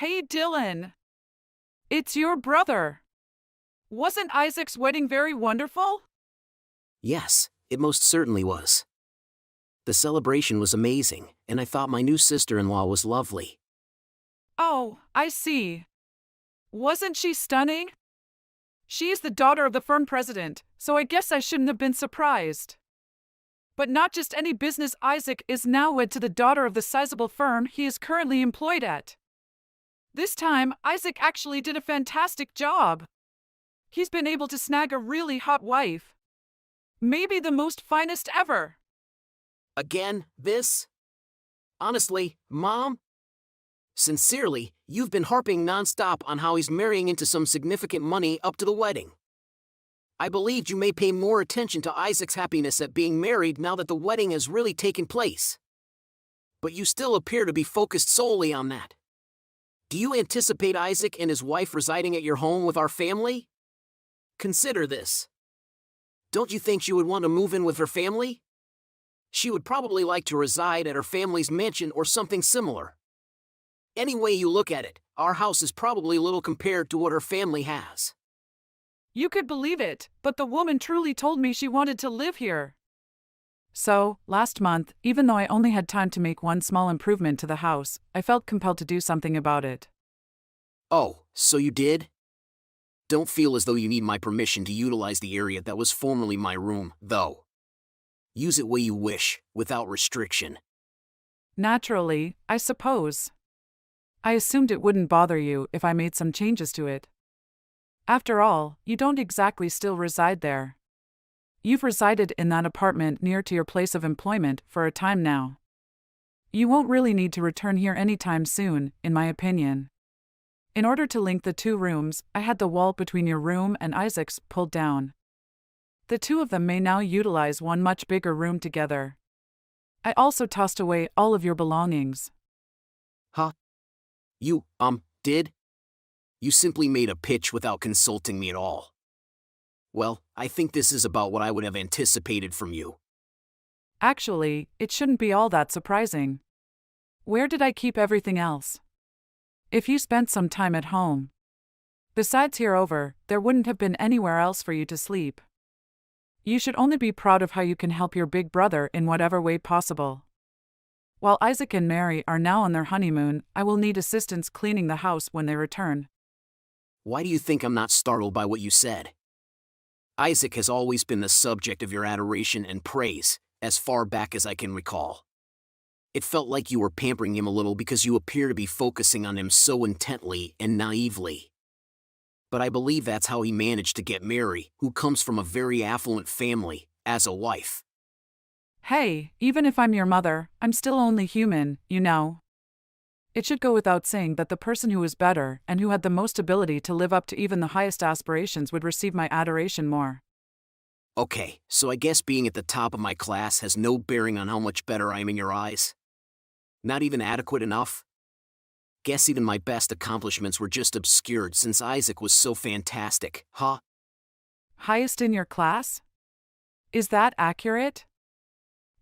Hey Dylan, it's your brother. Wasn't Isaac's wedding very wonderful? Yes, it most certainly was. The celebration was amazing, and I thought my new sister-in-law was lovely. Oh, I see. Wasn't she stunning? She is the daughter of the firm president, so I guess I shouldn't have been surprised. But not just any business. Isaac is now wed to the daughter of the sizable firm he is currently employed at. This time, Isaac actually did a fantastic job. He's been able to snag a really hot wife. Maybe the most finest ever. Again, this? Honestly, Mom? Sincerely, you've been harping nonstop on how he's marrying into some significant money up to the wedding. I believed you may pay more attention to Isaac's happiness at being married now that the wedding has really taken place. But you still appear to be focused solely on that. Do you anticipate Isaac and his wife residing at your home with our family? Consider this. Don't you think she would want to move in with her family? She would probably like to reside at her family's mansion or something similar. Any way you look at it, our house is probably little compared to what her family has. You could believe it, but the woman truly told me she wanted to live here. So, last month, even though I only had time to make one small improvement to the house, I felt compelled to do something about it. Oh, so you did? Don't feel as though you need my permission to utilize the area that was formerly my room, though. Use it way you wish, without restriction. Naturally, I suppose. I assumed it wouldn't bother you if I made some changes to it. After all, you don't exactly still reside there. You've resided in that apartment near to your place of employment for a time now. You won't really need to return here anytime soon, in my opinion. In order to link the two rooms, I had the wall between your room and Isaac's pulled down. The two of them may now utilize one much bigger room together. I also tossed away all of your belongings. Huh? You, did? You simply made a pitch without consulting me at all. Well, I think this is about what I would have anticipated from you. Actually, it shouldn't be all that surprising. Where did I keep everything else? If you spent some time at home. Besides here over, there wouldn't have been anywhere else for you to sleep. You should only be proud of how you can help your big brother in whatever way possible. While Isaac and Mary are now on their honeymoon, I will need assistance cleaning the house when they return. Why do you think I'm not startled by what you said? Isaac has always been the subject of your adoration and praise, as far back as I can recall. It felt like you were pampering him a little because you appear to be focusing on him so intently and naively. But I believe that's how he managed to get Mary, who comes from a very affluent family, as a wife. Hey, even if I'm your mother, I'm still only human, you know. It should go without saying that the person who is better and who had the most ability to live up to even the highest aspirations would receive my adoration more. Okay, so I guess being at the top of my class has no bearing on how much better I am in your eyes? Not even adequate enough? Guess even my best accomplishments were just obscured since Isaac was so fantastic, huh? Highest in your class? Is that accurate?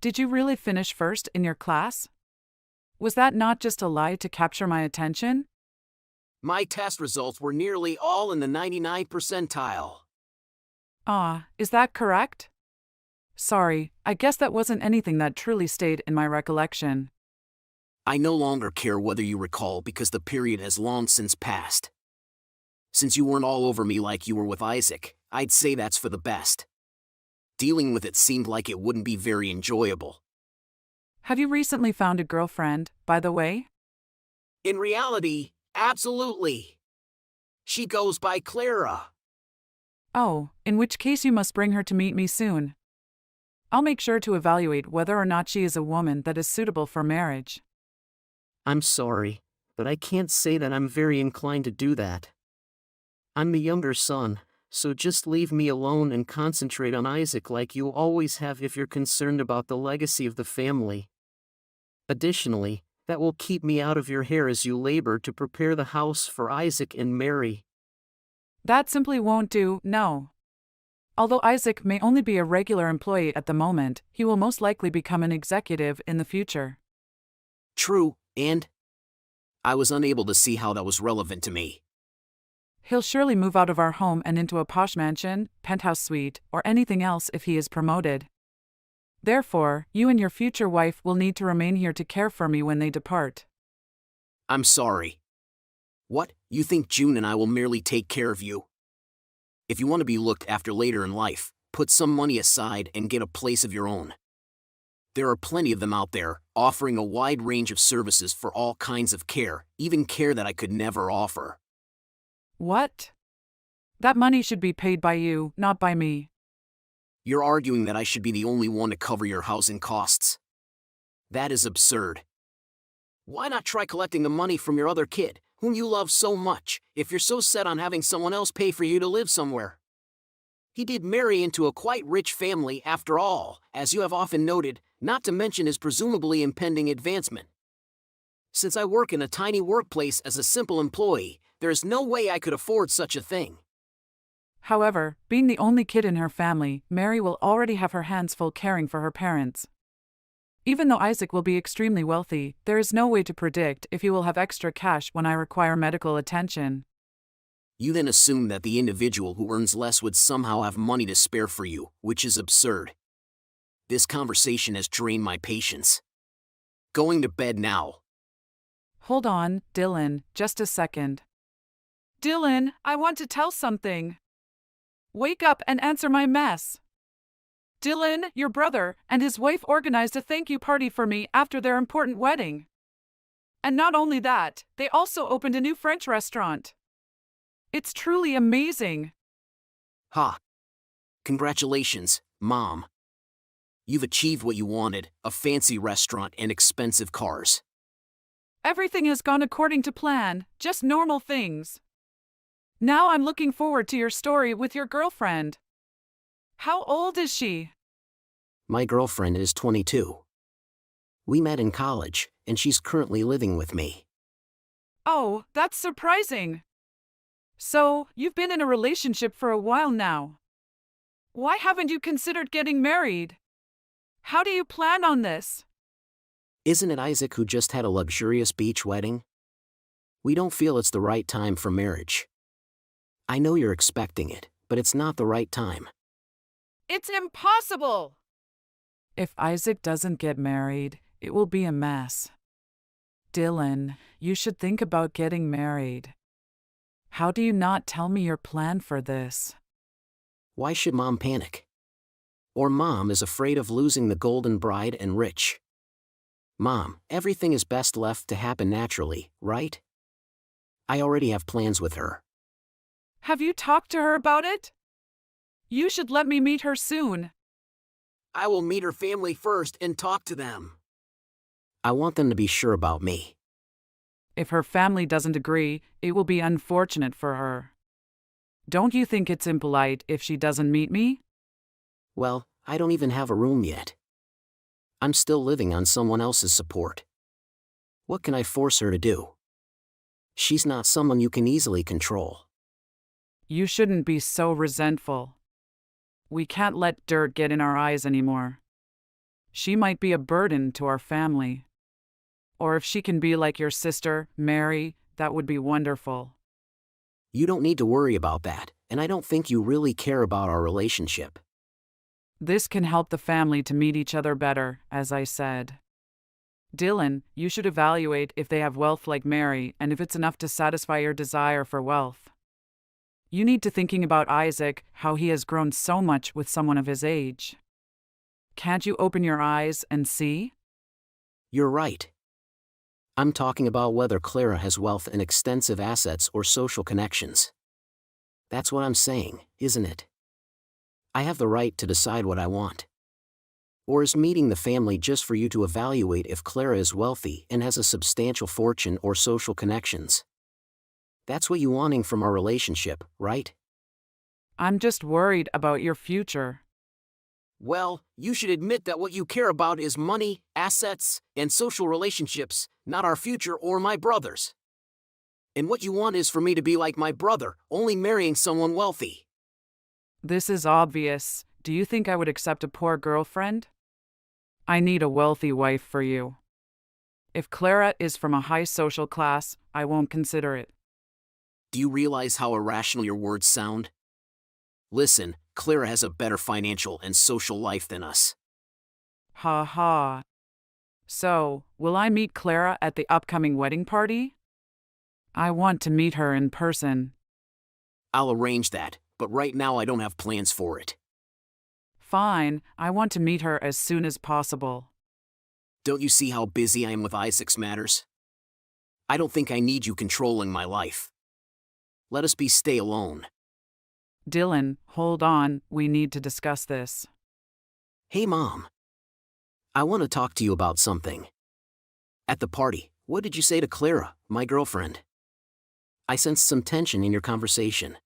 Did you really finish first in your class? Was that not just a lie to capture my attention? My test results were nearly all in the 99th percentile. Is that correct? Sorry, I guess that wasn't anything that truly stayed in my recollection. I no longer care whether you recall because the period has long since passed. Since you weren't all over me like you were with Isaac, I'd say that's for the best. Dealing with it seemed like it wouldn't be very enjoyable. Have you recently found a girlfriend, by the way? In reality, absolutely. She goes by Clara. Oh, in which case you must bring her to meet me soon. I'll make sure to evaluate whether or not she is a woman that is suitable for marriage. I'm sorry, but I can't say that I'm very inclined to do that. I'm the younger son, so just leave me alone and concentrate on Isaac like you always have if you're concerned about the legacy of the family. Additionally, that will keep me out of your hair as you labor to prepare the house for Isaac and Mary. That simply won't do, no. Although Isaac may only be a regular employee at the moment, he will most likely become an executive in the future. True, and I was unable to see how that was relevant to me. He'll surely move out of our home and into a posh mansion, penthouse suite, or anything else if he is promoted. Therefore, you and your future wife will need to remain here to care for me when they depart. I'm sorry. What, you think June and I will merely take care of you? If you want to be looked after later in life, put some money aside and get a place of your own. There are plenty of them out there, offering a wide range of services for all kinds of care, even care that I could never offer. What? That money should be paid by you, not by me. You're arguing that I should be the only one to cover your housing costs. That is absurd. Why not try collecting the money from your other kid, whom you love so much, if you're so set on having someone else pay for you to live somewhere? He did marry into a quite rich family after all, as you have often noted, not to mention his presumably impending advancement. Since I work in a tiny workplace as a simple employee, there is no way I could afford such a thing. However, being the only kid in her family, Mary will already have her hands full caring for her parents. Even though Isaac will be extremely wealthy, there is no way to predict if he will have extra cash when I require medical attention. You then assume that the individual who earns less would somehow have money to spare for you, which is absurd. This conversation has drained my patience. Going to bed now. Hold on, Dylan, just a second. Dylan, I want to tell something. Wake up and answer my mess. Dylan, your brother, and his wife organized a thank you party for me after their important wedding. And not only that, they also opened a new French restaurant. It's truly amazing. Ha! Congratulations, Mom. You've achieved what you wanted, a fancy restaurant and expensive cars. Everything has gone according to plan, just normal things. Now I'm looking forward to your story with your girlfriend. How old is she? My girlfriend is 22. We met in college, and she's currently living with me. Oh, that's surprising. So, you've been in a relationship for a while now. Why haven't you considered getting married? How do you plan on this? Isn't it Isaac who just had a luxurious beach wedding? We don't feel it's the right time for marriage. I know you're expecting it, but it's not the right time. It's impossible! If Isaac doesn't get married, it will be a mess. Dylan, you should think about getting married. How do you not tell me your plan for this? Why should Mom panic? Or Mom is afraid of losing the golden bride and rich. Mom, everything is best left to happen naturally, right? I already have plans with her. Have you talked to her about it? You should let me meet her soon. I will meet her family first and talk to them. I want them to be sure about me. If her family doesn't agree, it will be unfortunate for her. Don't you think it's impolite if she doesn't meet me? Well, I don't even have a room yet. I'm still living on someone else's support. What can I force her to do? She's not someone you can easily control. You shouldn't be so resentful. We can't let dirt get in our eyes anymore. She might be a burden to our family. Or if she can be like your sister, Mary, that would be wonderful. You don't need to worry about that, and I don't think you really care about our relationship. This can help the family to meet each other better, as I said. Dylan, you should evaluate if they have wealth like Mary and if it's enough to satisfy your desire for wealth. You need to thinking about Isaac, how he has grown so much with someone of his age. Can't you open your eyes and see? You're right. I'm talking about whether Clara has wealth and extensive assets or social connections. That's what I'm saying, isn't it? I have the right to decide what I want. Or is meeting the family just for you to evaluate if Clara is wealthy and has a substantial fortune or social connections? That's what you're wanting from our relationship, right? I'm just worried about your future. Well, you should admit that what you care about is money, assets, and social relationships, not our future or my brother's. And what you want is for me to be like my brother, only marrying someone wealthy. This is obvious. Do you think I would accept a poor girlfriend? I need a wealthy wife for you. If Clara is from a high social class, I won't consider it. Do you realize how irrational your words sound? Listen, Clara has a better financial and social life than us. Ha ha. So, will I meet Clara at the upcoming wedding party? I want to meet her in person. I'll arrange that, but right now I don't have plans for it. Fine, I want to meet her as soon as possible. Don't you see how busy I am with Isaac's matters? I don't think I need you controlling my life. Let us be stay alone. Dylan, hold on, we need to discuss this. Hey Mom. I want to talk to you about something. At the party, what did you say to Clara, my girlfriend? I sensed some tension in your conversation.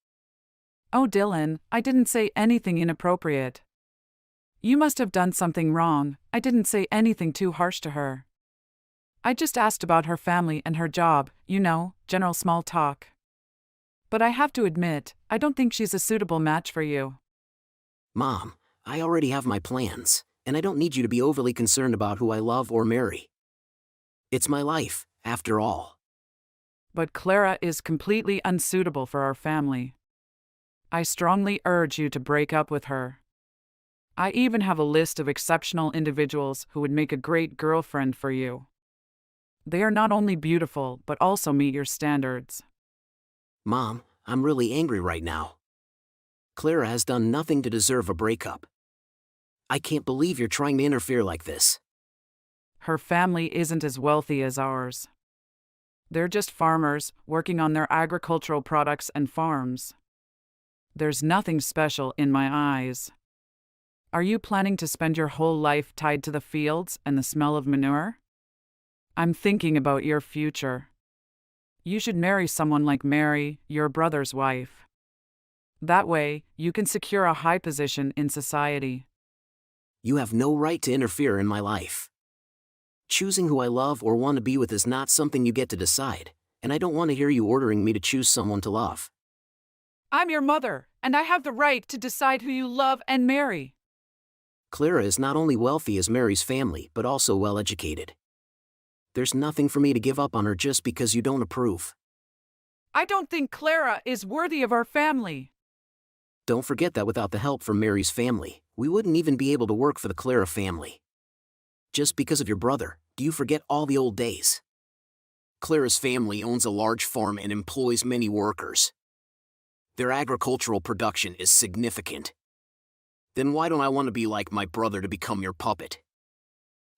Oh, Dylan, I didn't say anything inappropriate. You must have done something wrong. I didn't say anything too harsh to her. I just asked about her family and her job, general small talk. But I have to admit, I don't think she's a suitable match for you. Mom, I already have my plans, and I don't need you to be overly concerned about who I love or marry. It's my life, after all. But Clara is completely unsuitable for our family. I strongly urge you to break up with her. I even have a list of exceptional individuals who would make a great girlfriend for you. They are not only beautiful, but also meet your standards. Mom, I'm really angry right now. Clara has done nothing to deserve a breakup. I can't believe you're trying to interfere like this. Her family isn't as wealthy as ours. They're just farmers working on their agricultural products and farms. There's nothing special in my eyes. Are you planning to spend your whole life tied to the fields and the smell of manure? I'm thinking about your future. You should marry someone like Mary, your brother's wife. That way, you can secure a high position in society. You have no right to interfere in my life. Choosing who I love or want to be with is not something you get to decide, and I don't want to hear you ordering me to choose someone to love. I'm your mother, and I have the right to decide who you love and marry. Clara is not only wealthy as Mary's family, but also well-educated. There's nothing for me to give up on her just because you don't approve. I don't think Clara is worthy of our family. Don't forget that without the help from Mary's family, we wouldn't even be able to work for the Clara family. Just because of your brother, do you forget all the old days? Clara's family owns a large farm and employs many workers. Their agricultural production is significant. Then why don't I want to be like my brother to become your puppet?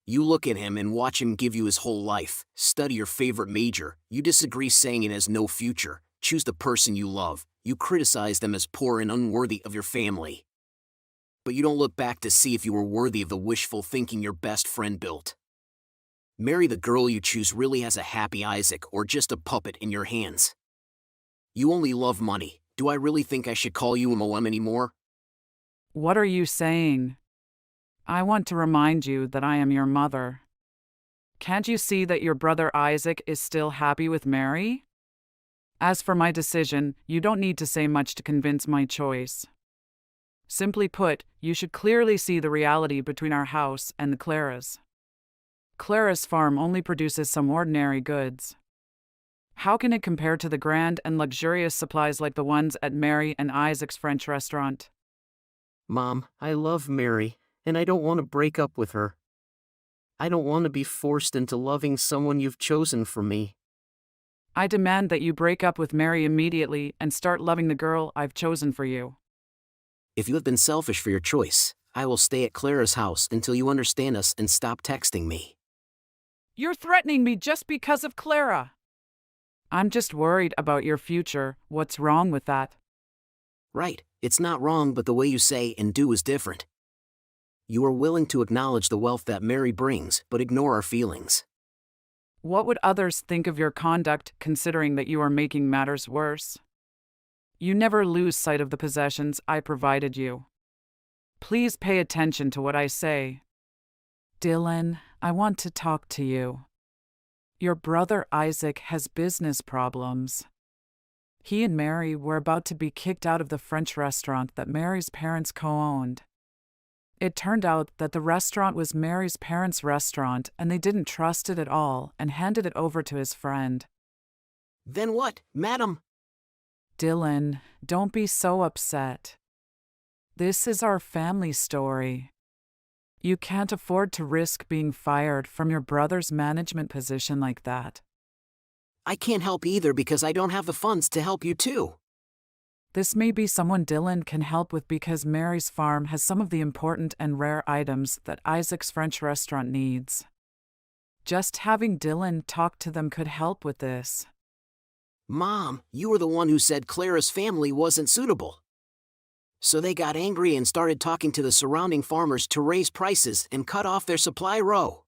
You look at him and watch him give you his whole life, study your favorite major, you disagree saying it has no future, choose the person you love, you criticize them as poor and unworthy of your family. But you don't look back to see if you were worthy of the wishful thinking your best friend built. Marry the girl you choose really has a happy Isaac or just a puppet in your hands. You only love money. Do I really think I should call you a Moem anymore? What are you saying? I want to remind you that I am your mother. Can't you see that your brother Isaac is still happy with Mary? As for my decision, you don't need to say much to convince my choice. Simply put, you should clearly see the reality between our house and the Claras. Clara's farm only produces some ordinary goods. How can it compare to the grand and luxurious supplies like the ones at Mary and Isaac's French restaurant? Mom, I love Mary, and I don't want to break up with her. I don't want to be forced into loving someone you've chosen for me. I demand that you break up with Mary immediately and start loving the girl I've chosen for you. If you have been selfish for your choice, I will stay at Clara's house until you understand us and stop texting me. You're threatening me just because of Clara. I'm just worried about your future. What's wrong with that? Right, it's not wrong, but the way you say and do is different. You are willing to acknowledge the wealth that Mary brings, but ignore our feelings. What would others think of your conduct, considering that you are making matters worse? You never lose sight of the possessions I provided you. Please pay attention to what I say. Dylan, I want to talk to you. Your brother Isaac has business problems. He and Mary were about to be kicked out of the French restaurant that Mary's parents co-owned. It turned out that the restaurant was Mary's parents' restaurant and they didn't trust it at all and handed it over to his friend. Then what, madam? Dylan, don't be so upset. This is our family story. You can't afford to risk being fired from your brother's management position like that. I can't help either because I don't have the funds to help you too. This may be someone Dylan can help with because Mary's farm has some of the important and rare items that Isaac's French restaurant needs. Just having Dylan talk to them could help with this. Mom, you were the one who said Clara's family wasn't suitable. So they got angry and started talking to the surrounding farmers to raise prices and cut off their supply row.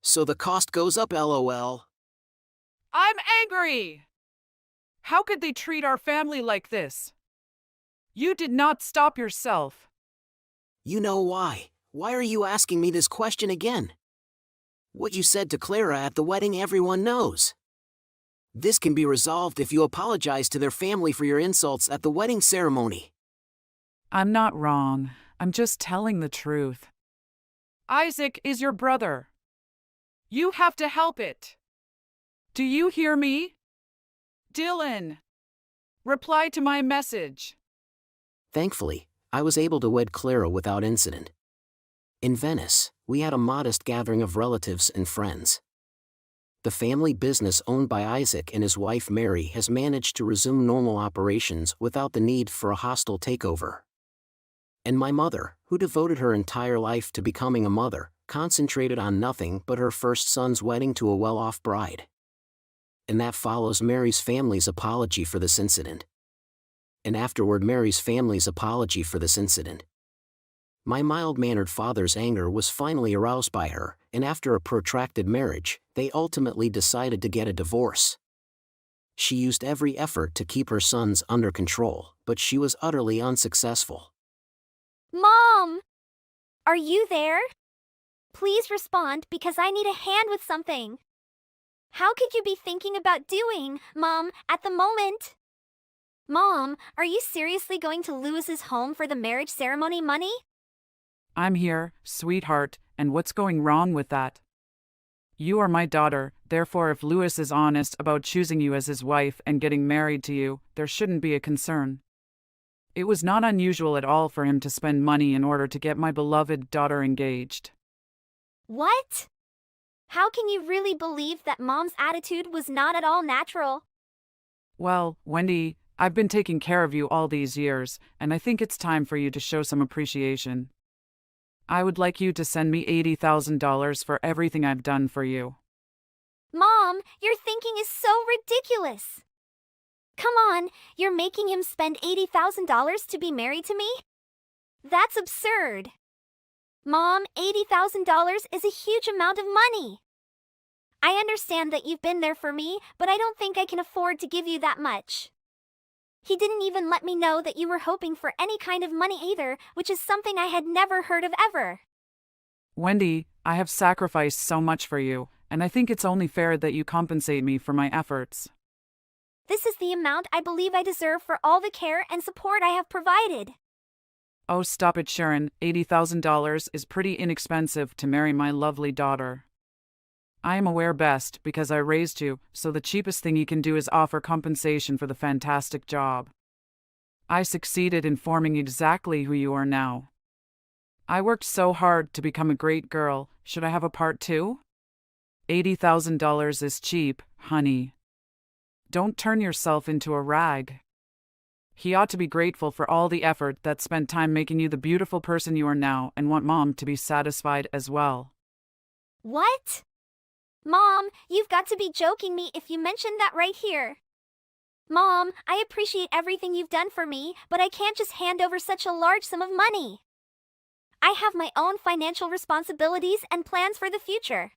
So the cost goes up, lol. I'm angry! How could they treat our family like this? You did not stop yourself. You know why. Why are you asking me this question again? What you said to Clara at the wedding everyone knows. This can be resolved if you apologize to their family for your insults at the wedding ceremony. I'm not wrong. I'm just telling the truth. Isaac is your brother. You have to help it. Do you hear me? Dylan, reply to my message. Thankfully, I was able to wed Clara without incident. In Venice, we had a modest gathering of relatives and friends. The family business owned by Isaac and his wife Mary has managed to resume normal operations without the need for a hostile takeover. And my mother, who devoted her entire life to becoming a mother, concentrated on nothing but her first son's wedding to a well-off bride. And that follows Mary's family's apology for this incident. And afterward Mary's family's apology for this incident. My mild-mannered father's anger was finally aroused by her, and after a protracted marriage, they ultimately decided to get a divorce. She used every effort to keep her sons under control, but she was utterly unsuccessful. Mom! Are you there? Please respond because I need a hand with something. How could you be thinking about doing, Mom, at the moment? Mom, are you seriously going to lose his home for the marriage ceremony money? I'm here, sweetheart, and what's going wrong with that? You are my daughter, therefore if Louis is honest about choosing you as his wife and getting married to you, there shouldn't be a concern. It was not unusual at all for him to spend money in order to get my beloved daughter engaged. What? How can you really believe that Mom's attitude was not at all natural? Well, Wendy, I've been taking care of you all these years, and I think it's time for you to show some appreciation. I would like you to send me $80,000 for everything I've done for you. Mom, your thinking is so ridiculous. Come on, you're making him spend $80,000 to be married to me? That's absurd. Mom, $80,000 is a huge amount of money. I understand that you've been there for me, but I don't think I can afford to give you that much. He didn't even let me know that you were hoping for any kind of money either, which is something I had never heard of ever. Wendy, I have sacrificed so much for you, and I think it's only fair that you compensate me for my efforts. This is the amount I believe I deserve for all the care and support I have provided. Oh, stop it, Sharon. $80,000 is pretty inexpensive to marry my lovely daughter. I am aware best because I raised you, so the cheapest thing you can do is offer compensation for the fantastic job. I succeeded in forming exactly who you are now. I worked so hard to become a great girl. Should I have a part two? $80,000 is cheap, honey. Don't turn yourself into a rag. He ought to be grateful for all the effort that spent time making you the beautiful person you are now and want Mom to be satisfied as well. What? Mom, you've got to be joking me if you mentioned that right here. Mom, I appreciate everything you've done for me, but I can't just hand over such a large sum of money. I have my own financial responsibilities and plans for the future.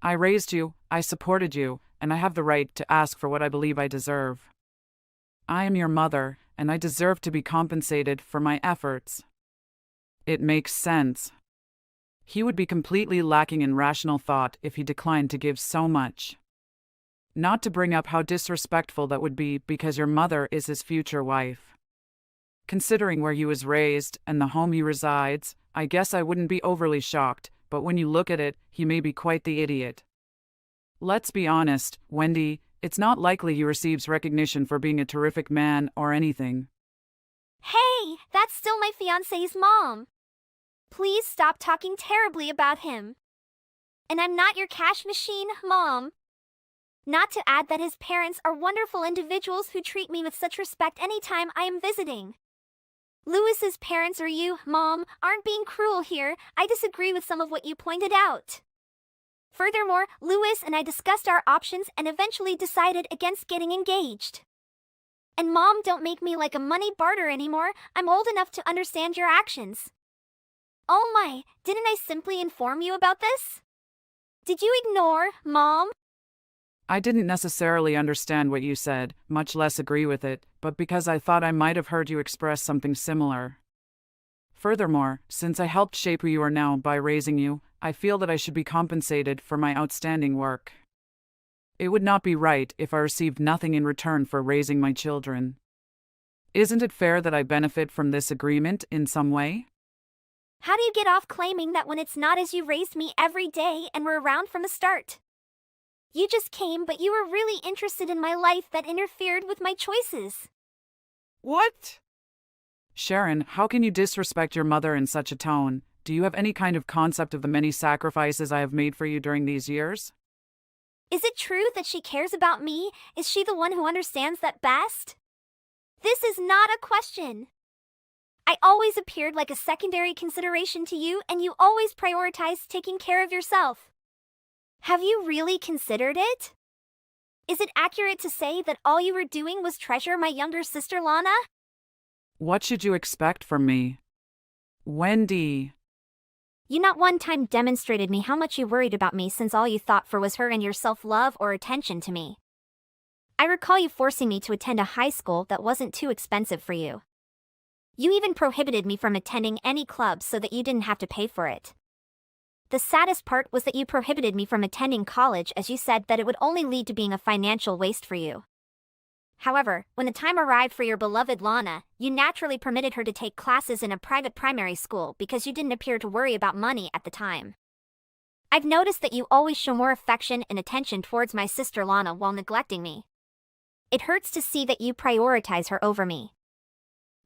I raised you, I supported you, and I have the right to ask for what I believe I deserve. I am your mother, and I deserve to be compensated for my efforts. It makes sense. He would be completely lacking in rational thought if he declined to give so much. Not to bring up how disrespectful that would be because your mother is his future wife. Considering where he was raised and the home he resides, I guess I wouldn't be overly shocked, but when you look at it, he may be quite the idiot. Let's be honest, Wendy, it's not likely he receives recognition for being a terrific man or anything. Hey, that's still my fiancé's mom. Please stop talking terribly about him. And I'm not your cash machine, Mom. Not to add that his parents are wonderful individuals who treat me with such respect anytime I am visiting. Louis's parents or you, Mom, aren't being cruel here. I disagree with some of what you pointed out. Furthermore, Louis and I discussed our options and eventually decided against getting engaged. And Mom, don't make me like a money barter anymore. I'm old enough to understand your actions. Oh my, didn't I simply inform you about this? Did you ignore, Mom? I didn't necessarily understand what you said, much less agree with it, but because I thought I might have heard you express something similar. Furthermore, since I helped shape who you are now by raising you, I feel that I should be compensated for my outstanding work. It would not be right if I received nothing in return for raising my children. Isn't it fair that I benefit from this agreement in some way? How do you get off claiming that when it's not as you raised me every day and were around from the start? You just came, but you were really interested in my life that interfered with my choices. What? Sharon, how can you disrespect your mother in such a tone? Do you have any kind of concept of the many sacrifices I have made for you during these years? Is it true that she cares about me? Is she the one who understands that best? This is not a question. I always appeared like a secondary consideration to you, and you always prioritized taking care of yourself. Have you really considered it? Is it accurate to say that all you were doing was treasure my younger sister Lana? What should you expect from me? Wendy. You not one time demonstrated me how much you worried about me, since all you thought for was her and your self-love or attention to me. I recall you forcing me to attend a high school that wasn't too expensive for you. You even prohibited me from attending any clubs so that you didn't have to pay for it. The saddest part was that you prohibited me from attending college, as you said that it would only lead to being a financial waste for you. However, when the time arrived for your beloved Lana, you naturally permitted her to take classes in a private primary school because you didn't appear to worry about money at the time. I've noticed that you always show more affection and attention towards my sister Lana while neglecting me. It hurts to see that you prioritize her over me.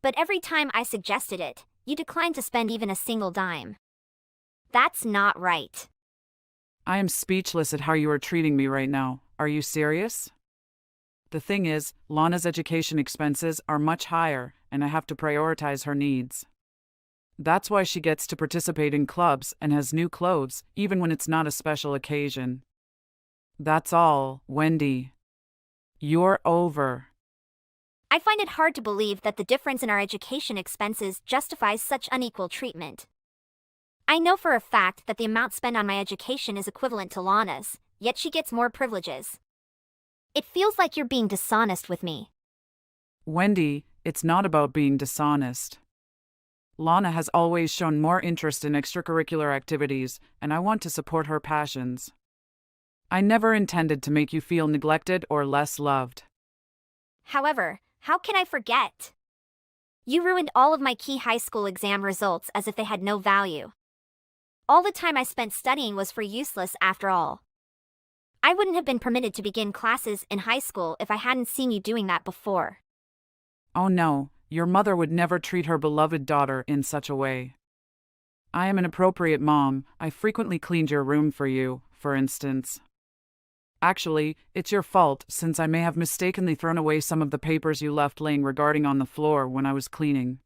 But every time I suggested it, you declined to spend even a single dime. That's not right. I am speechless at how you are treating me right now. Are you serious? The thing is, Lana's education expenses are much higher, and I have to prioritize her needs. That's why she gets to participate in clubs and has new clothes, even when it's not a special occasion. That's all, Wendy. You're over. I find it hard to believe that the difference in our education expenses justifies such unequal treatment. I know for a fact that the amount spent on my education is equivalent to Lana's, yet she gets more privileges. It feels like you're being dishonest with me. Wendy, it's not about being dishonest. Lana has always shown more interest in extracurricular activities, and I want to support her passions. I never intended to make you feel neglected or less loved. However, how can I forget? You ruined all of my key high school exam results as if they had no value. All the time I spent studying was for useless after all. I wouldn't have been permitted to begin classes in high school if I hadn't seen you doing that before. Oh no, your mother would never treat her beloved daughter in such a way. I am an appropriate mom. I frequently cleaned your room for you, for instance. Actually, it's your fault, since I may have mistakenly thrown away some of the papers you left laying regarding on the floor when I was cleaning.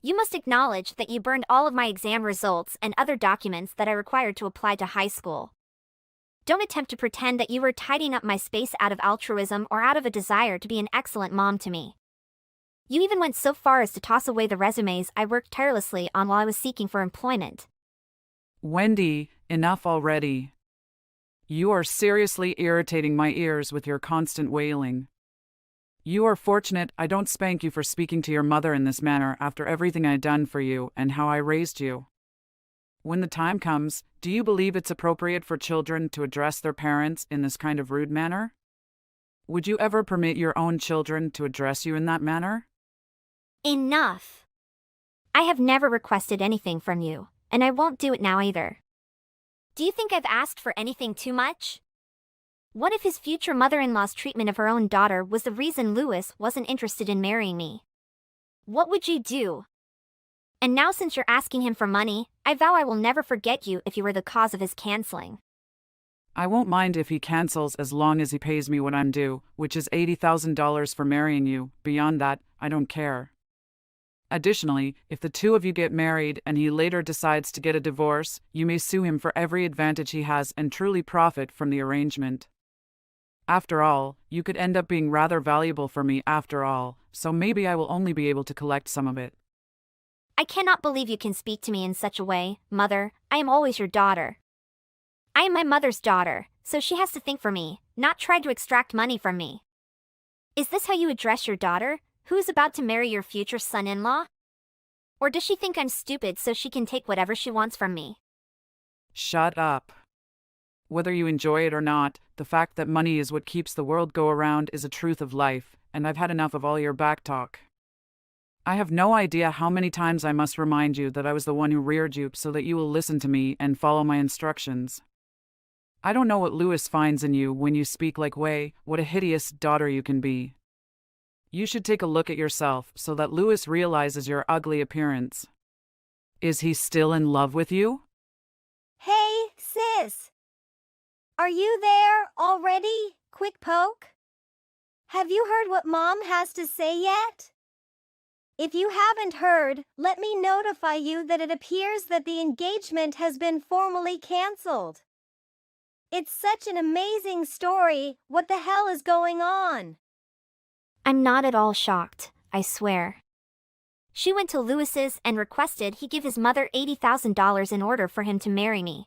You must acknowledge that you burned all of my exam results and other documents that I required to apply to high school. Don't attempt to pretend that you were tidying up my space out of altruism or out of a desire to be an excellent mom to me. You even went so far as to toss away the resumes I worked tirelessly on while I was seeking for employment. Wendy, enough already. You are seriously irritating my ears with your constant wailing. You are fortunate I don't spank you for speaking to your mother in this manner after everything I've done for you and how I raised you. When the time comes, do you believe it's appropriate for children to address their parents in this kind of rude manner? Would you ever permit your own children to address you in that manner? Enough. I have never requested anything from you, and I won't do it now either. Do you think I've asked for anything too much? What if his future mother-in-law's treatment of her own daughter was the reason Louis wasn't interested in marrying me? What would you do? And now since you're asking him for money, I vow I will never forget you if you were the cause of his canceling. I won't mind if he cancels as long as he pays me what I'm due, which is $80,000 for marrying you. Beyond that, I don't care. Additionally, if the two of you get married and he later decides to get a divorce, you may sue him for every advantage he has and truly profit from the arrangement. After all, you could end up being rather valuable for me after all, so maybe I will only be able to collect some of it. I cannot believe you can speak to me in such a way, Mother. I am always your daughter. I am my mother's daughter, so she has to think for me, not try to extract money from me. Is this how you address your daughter, who is about to marry your future son-in-law? Or does she think I'm stupid so she can take whatever she wants from me? Shut up. Whether you enjoy it or not, the fact that money is what keeps the world go around is a truth of life, and I've had enough of all your backtalk. I have no idea how many times I must remind you that I was the one who reared you so that you will listen to me and follow my instructions. I don't know what Louis finds in you when you speak like way, what a hideous daughter you can be. You should take a look at yourself so that Louis realizes your ugly appearance. Is he still in love with you? Hey, sis! Are you there already? Quick poke? Have you heard what Mom has to say yet? If you haven't heard, let me notify you that it appears that the engagement has been formally canceled. It's such an amazing story. What the hell is going on? I'm not at all shocked, I swear. She went to Louis's and requested he give his mother $80,000 in order for him to marry me.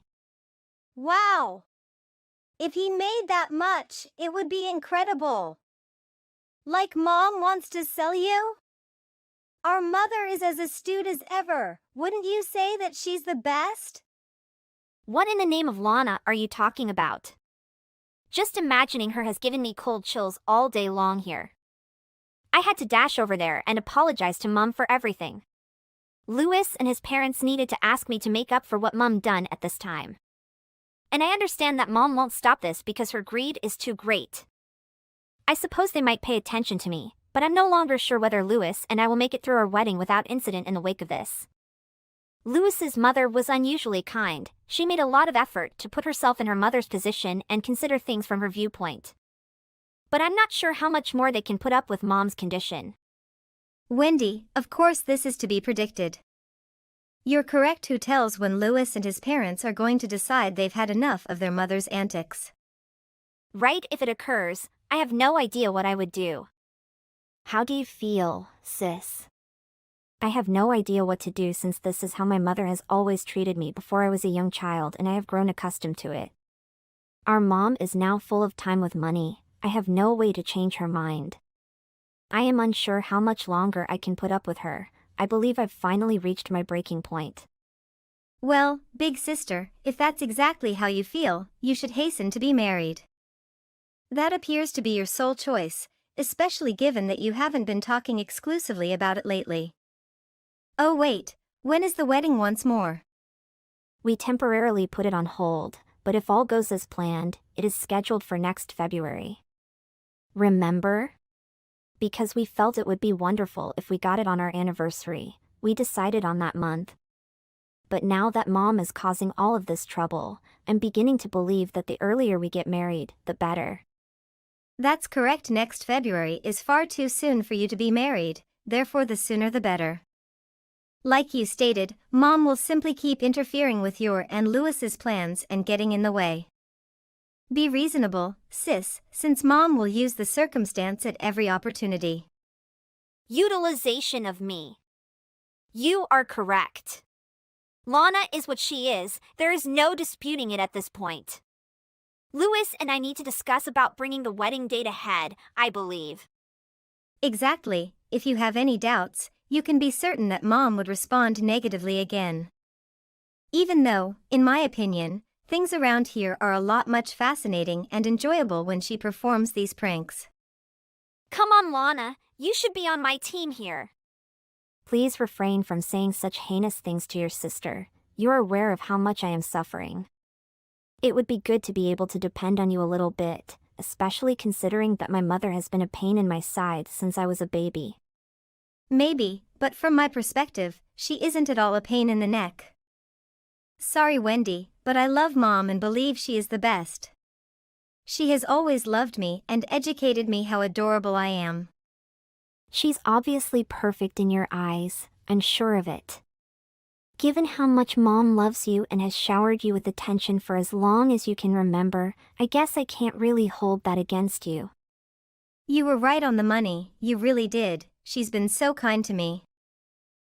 Wow! If he made that much, it would be incredible. Like Mom wants to sell you? Our mother is as astute as ever. Wouldn't you say that she's the best? What in the name of Lana are you talking about? Just imagining her has given me cold chills all day long here. I had to dash over there and apologize to Mom for everything. Louis and his parents needed to ask me to make up for what Mom done at this time. And I understand that Mom won't stop this because her greed is too great. I suppose they might pay attention to me, but I'm no longer sure whether Louis and I will make it through our wedding without incident in the wake of this. Louis's mother was unusually kind. She made a lot of effort to put herself in her mother's position and consider things from her viewpoint. But I'm not sure how much more they can put up with Mom's condition. Wendy, of course this is to be predicted. You're correct who tells when Louis and his parents are going to decide they've had enough of their mother's antics. Right, if it occurs, I have no idea what I would do. How do you feel, sis? I have no idea what to do since this is how my mother has always treated me before I was a young child and I have grown accustomed to it. Our mom is now full of time with money. I have no way to change her mind. I am unsure how much longer I can put up with her. I believe I've finally reached my breaking point. Well, big sister, if that's exactly how you feel, you should hasten to be married. That appears to be your sole choice, especially given that you haven't been talking exclusively about it lately. Oh wait, when is the wedding once more? We temporarily put it on hold, but if all goes as planned, it is scheduled for next February. Remember? Because we felt it would be wonderful if we got it on our anniversary, we decided on that month. But now that Mom is causing all of this trouble, I'm beginning to believe that the earlier we get married, the better. That's correct. Next February is far too soon for you to be married, therefore the sooner the better. Like you stated, Mom will simply keep interfering with your and Louis's plans and getting in the way. Be reasonable, sis, since Mom will use the circumstance at every opportunity. Utilization of me. You are correct. Lana is what she is, there is no disputing it at this point. Louis and I need to discuss about bringing the wedding date ahead, I believe. Exactly, if you have any doubts, you can be certain that Mom would respond negatively again. Even though, in my opinion, things around here are a lot much fascinating and enjoyable when she performs these pranks. Come on, Lana, you should be on my team here. Please refrain from saying such heinous things to your sister. You are aware of how much I am suffering. It would be good to be able to depend on you a little bit, especially considering that my mother has been a pain in my side since I was a baby. Maybe, but from my perspective, she isn't at all a pain in the neck. Sorry, Wendy, but I love Mom and believe she is the best. She has always loved me and educated me how adorable I am. She's obviously perfect in your eyes, I'm sure of it. Given how much Mom loves you and has showered you with attention for as long as you can remember, I guess I can't really hold that against you. You were right on the money, you really did. She's been so kind to me.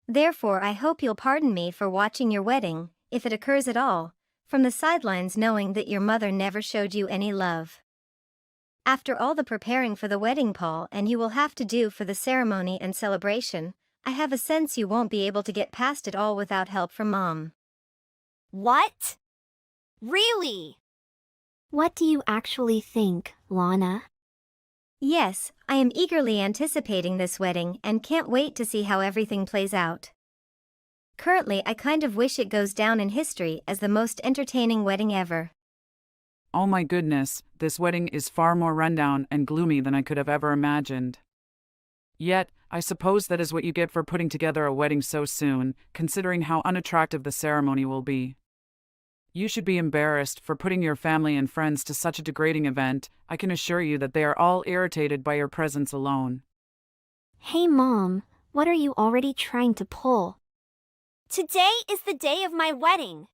Therefore, I hope you'll pardon me for watching your wedding, if it occurs at all, from the sidelines, knowing that your mother never showed you any love. After all the preparing for the wedding, Paul, and you will have to do for the ceremony and celebration, I have a sense you won't be able to get past it all without help from Mom. What? Really? What do you actually think, Lana? Yes, I am eagerly anticipating this wedding and can't wait to see how everything plays out. Currently, I kind of wish it goes down in history as the most entertaining wedding ever. Oh my goodness, this wedding is far more rundown and gloomy than I could have ever imagined. Yet, I suppose that is what you get for putting together a wedding so soon, considering how unattractive the ceremony will be. You should be embarrassed for putting your family and friends to such a degrading event. I can assure you that they are all irritated by your presence alone. Hey Mom, what are you already trying to pull? Today is the day of my wedding.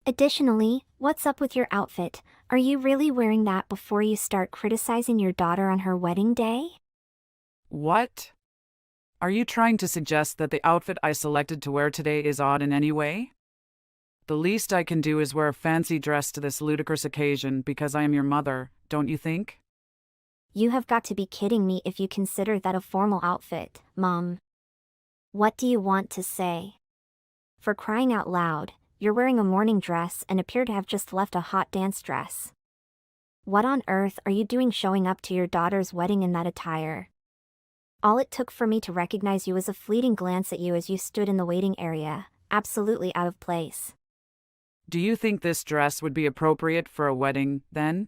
Additionally, what's up with your outfit? Are you really wearing that before you start criticizing your daughter on her wedding day? What? Are you trying to suggest that the outfit I selected to wear today is odd in any way? The least I can do is wear a fancy dress to this ludicrous occasion because I am your mother, don't you think? You have got to be kidding me if you consider that a formal outfit, Mom. What do you want to say? For crying out loud, you're wearing a morning dress and appear to have just left a hot dance dress. What on earth are you doing showing up to your daughter's wedding in that attire? All it took for me to recognize you was a fleeting glance at you as you stood in the waiting area, absolutely out of place. Do you think this dress would be appropriate for a wedding, then?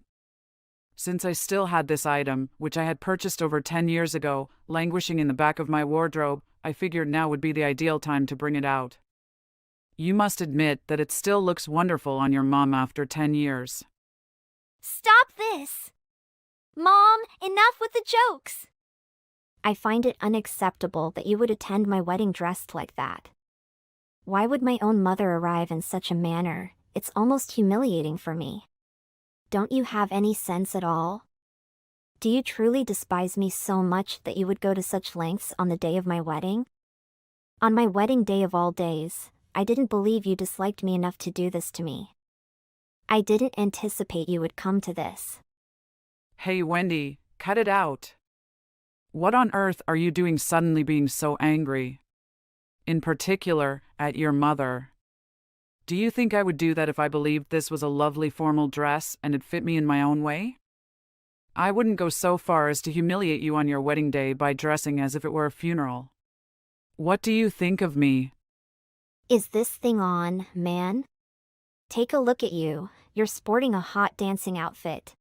Since I still had this item, which I had purchased over 10 years ago, languishing in the back of my wardrobe, I figured now would be the ideal time to bring it out. You must admit that it still looks wonderful on your mom after 10 years. Stop this! Mom, enough with the jokes! I find it unacceptable that you would attend my wedding dressed like that. Why would my own mother arrive in such a manner? It's almost humiliating for me. Don't you have any sense at all? Do you truly despise me so much that you would go to such lengths on the day of my wedding? On my wedding day of all days, I didn't believe you disliked me enough to do this to me. I didn't anticipate you would come to this. Hey Wendy, cut it out. What on earth are you doing suddenly being so angry? In particular, at your mother. Do you think I would do that if I believed this was a lovely formal dress and it fit me in my own way? I wouldn't go so far as to humiliate you on your wedding day by dressing as if it were a funeral. What do you think of me? Is this thing on, man? Take a look at you, you're sporting a hot dancing outfit.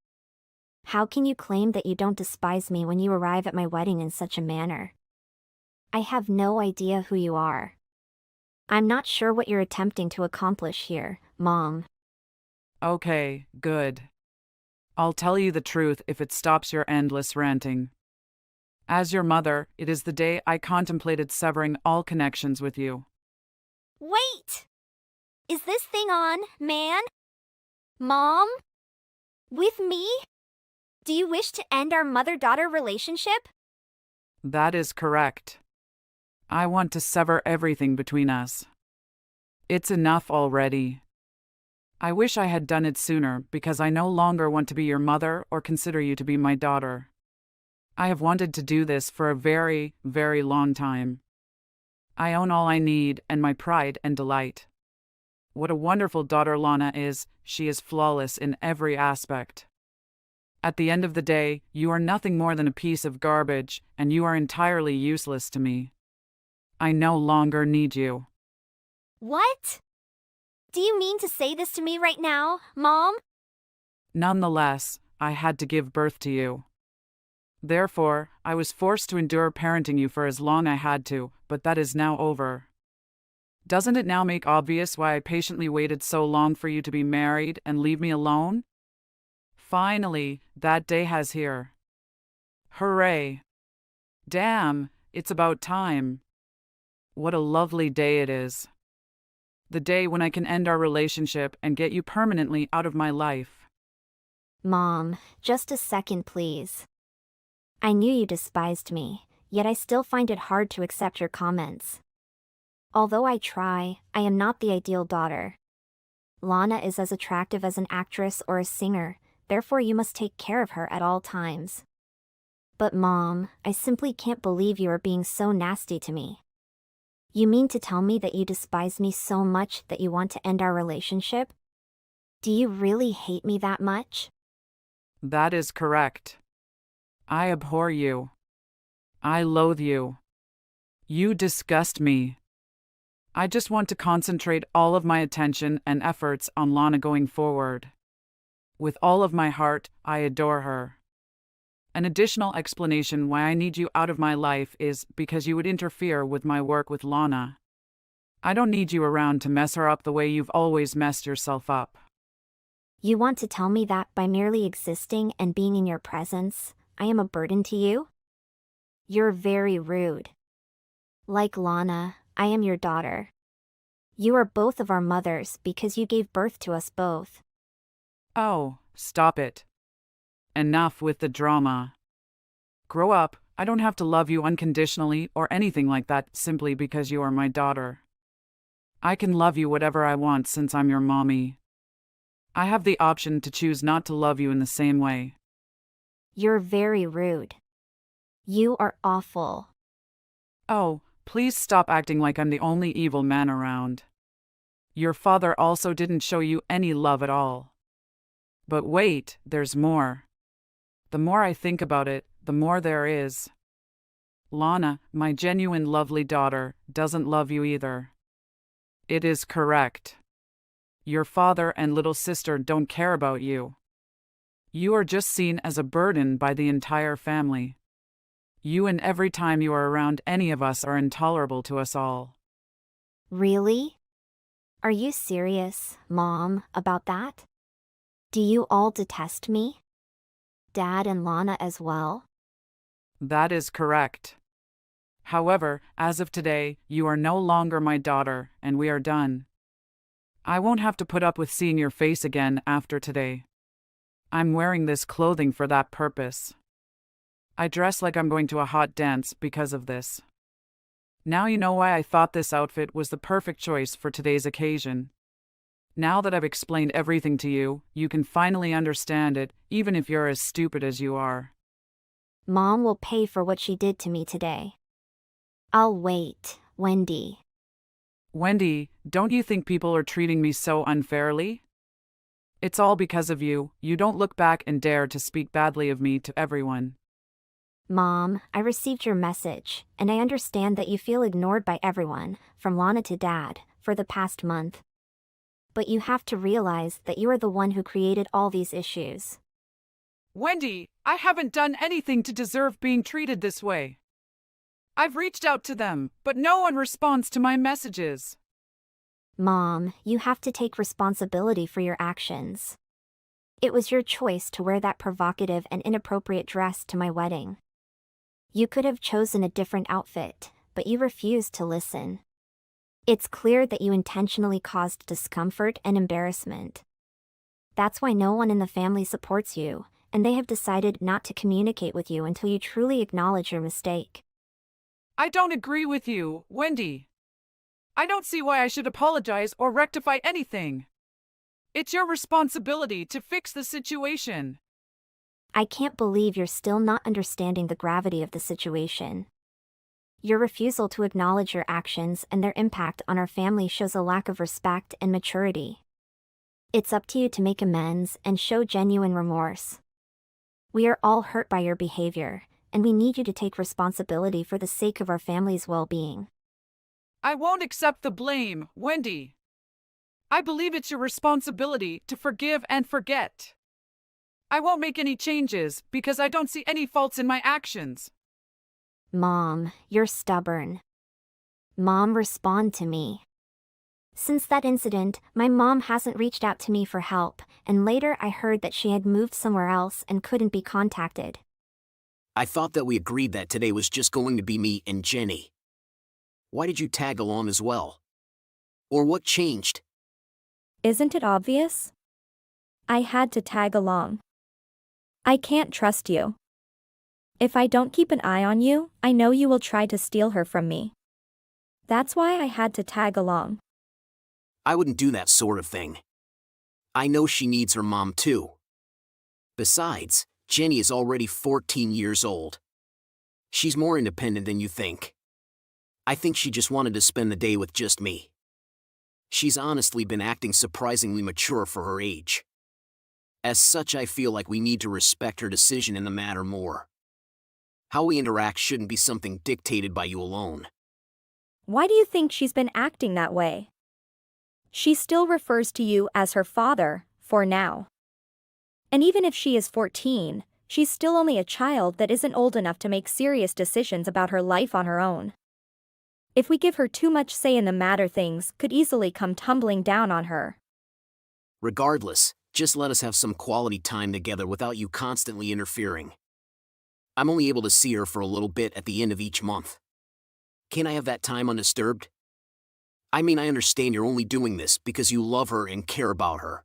How can you claim that you don't despise me when you arrive at my wedding in such a manner? I have no idea who you are. I'm not sure what you're attempting to accomplish here, Mom. Okay, good. I'll tell you the truth if it stops your endless ranting. As your mother, it is the day I contemplated severing all connections with you. Wait! Is this thing on, man? Mom? With me? Do you wish to end our mother-daughter relationship? That is correct. I want to sever everything between us. It's enough already. I wish I had done it sooner because I no longer want to be your mother or consider you to be my daughter. I have wanted to do this for a very, very long time. I own all I need and my pride and delight. What a wonderful daughter Lana is, she is flawless in every aspect. At the end of the day, you are nothing more than a piece of garbage, and you are entirely useless to me. I no longer need you. What? Do you mean to say this to me right now, Mom? Nonetheless, I had to give birth to you. Therefore, I was forced to endure parenting you for as long I had to, but that is now over. Doesn't it now make obvious why I patiently waited so long for you to be married and leave me alone? Finally, that day has here. Hooray! Damn, it's about time. What a lovely day it is. The day when I can end our relationship and get you permanently out of my life. Mom, just a second, please. I knew you despised me, yet I still find it hard to accept your comments. Although I try, I am not the ideal daughter. Lana is as attractive as an actress or a singer, therefore you must take care of her at all times. But Mom, I simply can't believe you are being so nasty to me. You mean to tell me that you despise me so much that you want to end our relationship? Do you really hate me that much? That is correct. I abhor you. I loathe you. You disgust me. I just want to concentrate all of my attention and efforts on Lana going forward. With all of my heart, I adore her. An additional explanation why I need you out of my life is because you would interfere with my work with Lana. I don't need you around to mess her up the way you've always messed yourself up. You want to tell me that by merely existing and being in your presence, I am a burden to you? You're very rude. Like Lana, I am your daughter. You are both of our mothers because you gave birth to us both. Oh, stop it. Enough with the drama. Grow up. I don't have to love you unconditionally or anything like that simply because you are my daughter. I can love you whatever I want since I'm your mommy. I have the option to choose not to love you in the same way. You're very rude. You are awful. Oh, please stop acting like I'm the only evil man around. Your father also didn't show you any love at all. But wait, there's more. The more I think about it, the more there is. Lana, my genuine lovely daughter, doesn't love you either. It is correct. Your father and little sister don't care about you. You are just seen as a burden by the entire family. You and every time you are around any of us are intolerable to us all. Really? Are you serious, Mom, about that? Do you all detest me? Dad and Lana as well? That is correct. However, as of today, you are no longer my daughter, and we are done. I won't have to put up with seeing your face again after today. I'm wearing this clothing for that purpose. I dress like I'm going to a hot dance because of this. Now you know why I thought this outfit was the perfect choice for today's occasion. Now that I've explained everything to you, you can finally understand it, even if you're as stupid as you are. Mom will pay for what she did to me today. I'll wait, Wendy. Wendy, don't you think people are treating me so unfairly? It's all because of you. You don't look back and dare to speak badly of me to everyone. Mom, I received your message, and I understand that you feel ignored by everyone, from Lana to Dad, for the past month. But you have to realize that you are the one who created all these issues. Wendy, I haven't done anything to deserve being treated this way. I've reached out to them, but no one responds to my messages. Mom, you have to take responsibility for your actions. It was your choice to wear that provocative and inappropriate dress to my wedding. You could have chosen a different outfit, but you refused to listen. It's clear that you intentionally caused discomfort and embarrassment. That's why no one in the family supports you, and they have decided not to communicate with you until you truly acknowledge your mistake. I don't agree with you, Wendy. I don't see why I should apologize or rectify anything. It's your responsibility to fix the situation. I can't believe you're still not understanding the gravity of the situation. Your refusal to acknowledge your actions and their impact on our family shows a lack of respect and maturity. It's up to you to make amends and show genuine remorse. We are all hurt by your behavior, and we need you to take responsibility for the sake of our family's well-being. I won't accept the blame, Wendy. I believe it's your responsibility to forgive and forget. I won't make any changes because I don't see any faults in my actions. Mom, you're stubborn. Mom, respond to me. Since that incident, my mom hasn't reached out to me for help, and later I heard that she had moved somewhere else and couldn't be contacted. I thought that we agreed that today was just going to be me and Jenny. Why did you tag along as well? Or what changed? Isn't it obvious? I had to tag along. I can't trust you. If I don't keep an eye on you, I know you will try to steal her from me. That's why I had to tag along. I wouldn't do that sort of thing. I know she needs her mom too. Besides, Jenny is already 14 years old. She's more independent than you think. I think she just wanted to spend the day with just me. She's honestly been acting surprisingly mature for her age. As such, I feel like we need to respect her decision in the matter more. How we interact shouldn't be something dictated by you alone. Why do you think she's been acting that way? She still refers to you as her father, for now. And even if she is 14, she's still only a child that isn't old enough to make serious decisions about her life on her own. If we give her too much say in the matter, things could easily come tumbling down on her. Regardless, just let us have some quality time together without you constantly interfering. I'm only able to see her for a little bit at the end of each month. Can't I have that time undisturbed? I mean, I understand you're only doing this because you love her and care about her.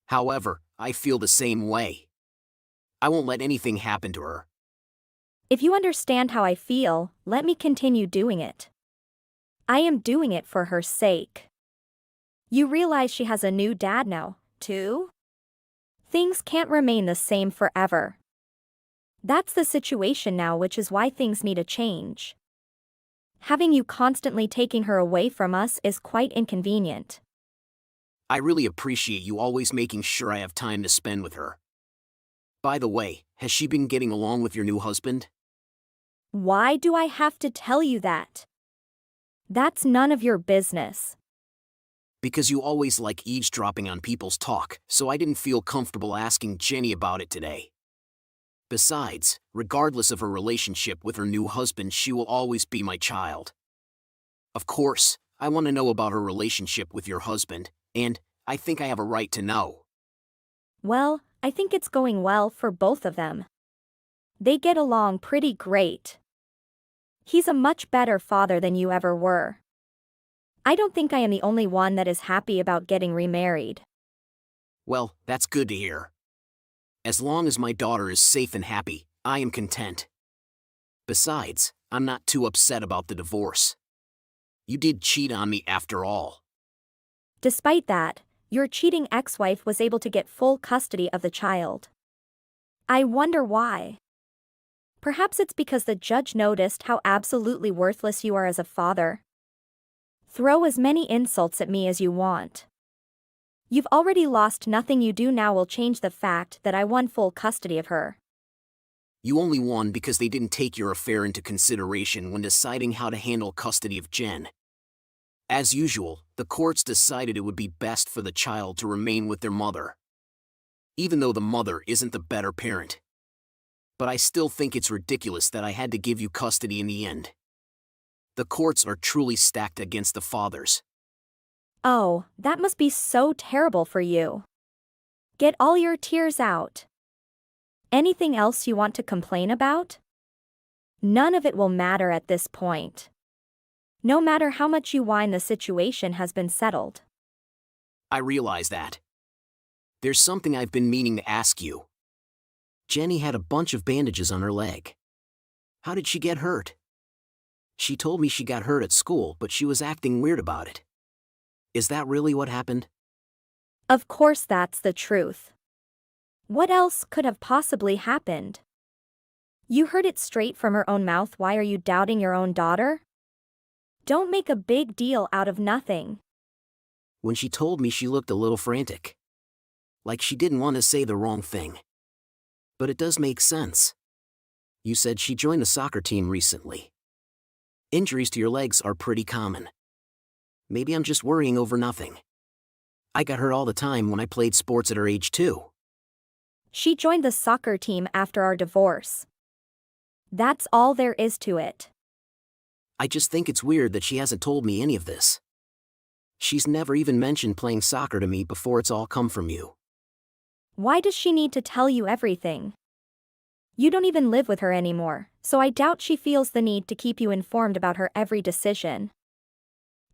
However, I feel the same way. I won't let anything happen to her. If you understand how I feel, let me continue doing it. I am doing it for her sake. You realize she has a new dad now, too? Things can't remain the same forever. That's the situation now, which is why things need a change. Having you constantly taking her away from us is quite inconvenient. I really appreciate you always making sure I have time to spend with her. By the way, has she been getting along with your new husband? Why do I have to tell you that? That's none of your business. Because you always like eavesdropping on people's talk, so I didn't feel comfortable asking Jenny about it today. Besides, regardless of her relationship with her new husband, she will always be my child. Of course, I want to know about her relationship with your husband, and I think I have a right to know. Well, I think it's going well for both of them. They get along pretty great. He's a much better father than you ever were. I don't think I am the only one that is happy about getting remarried. Well, that's good to hear. As long as my daughter is safe and happy, I am content. Besides, I'm not too upset about the divorce. You did cheat on me after all. Despite that, your cheating ex-wife was able to get full custody of the child. I wonder why. Perhaps it's because the judge noticed how absolutely worthless you are as a father. Throw as many insults at me as you want. You've already lost. Nothing you do now will change the fact that I won full custody of her. You only won because they didn't take your affair into consideration when deciding how to handle custody of Jen. As usual, the courts decided it would be best for the child to remain with their mother. Even though the mother isn't the better parent. But I still think it's ridiculous that I had to give you custody in the end. The courts are truly stacked against the fathers. Oh, that must be so terrible for you. Get all your tears out. Anything else you want to complain about? None of it will matter at this point. No matter how much you whine, the situation has been settled. I realize that. There's something I've been meaning to ask you. Jenny had a bunch of bandages on her leg. How did she get hurt? She told me she got hurt at school, but she was acting weird about it. Is that really what happened? Of course that's the truth. What else could have possibly happened? You heard it straight from her own mouth. Why are you doubting your own daughter? Don't make a big deal out of nothing. When she told me, she looked a little frantic. Like she didn't want to say the wrong thing. But it does make sense. You said she joined the soccer team recently. Injuries to your legs are pretty common. Maybe I'm just worrying over nothing. I got hurt all the time when I played sports at her age too. She joined the soccer team after our divorce. That's all there is to it. I just think it's weird that she hasn't told me any of this. She's never even mentioned playing soccer to me before it's all come from you. Why does she need to tell you everything? You don't even live with her anymore, so I doubt she feels the need to keep you informed about her every decision.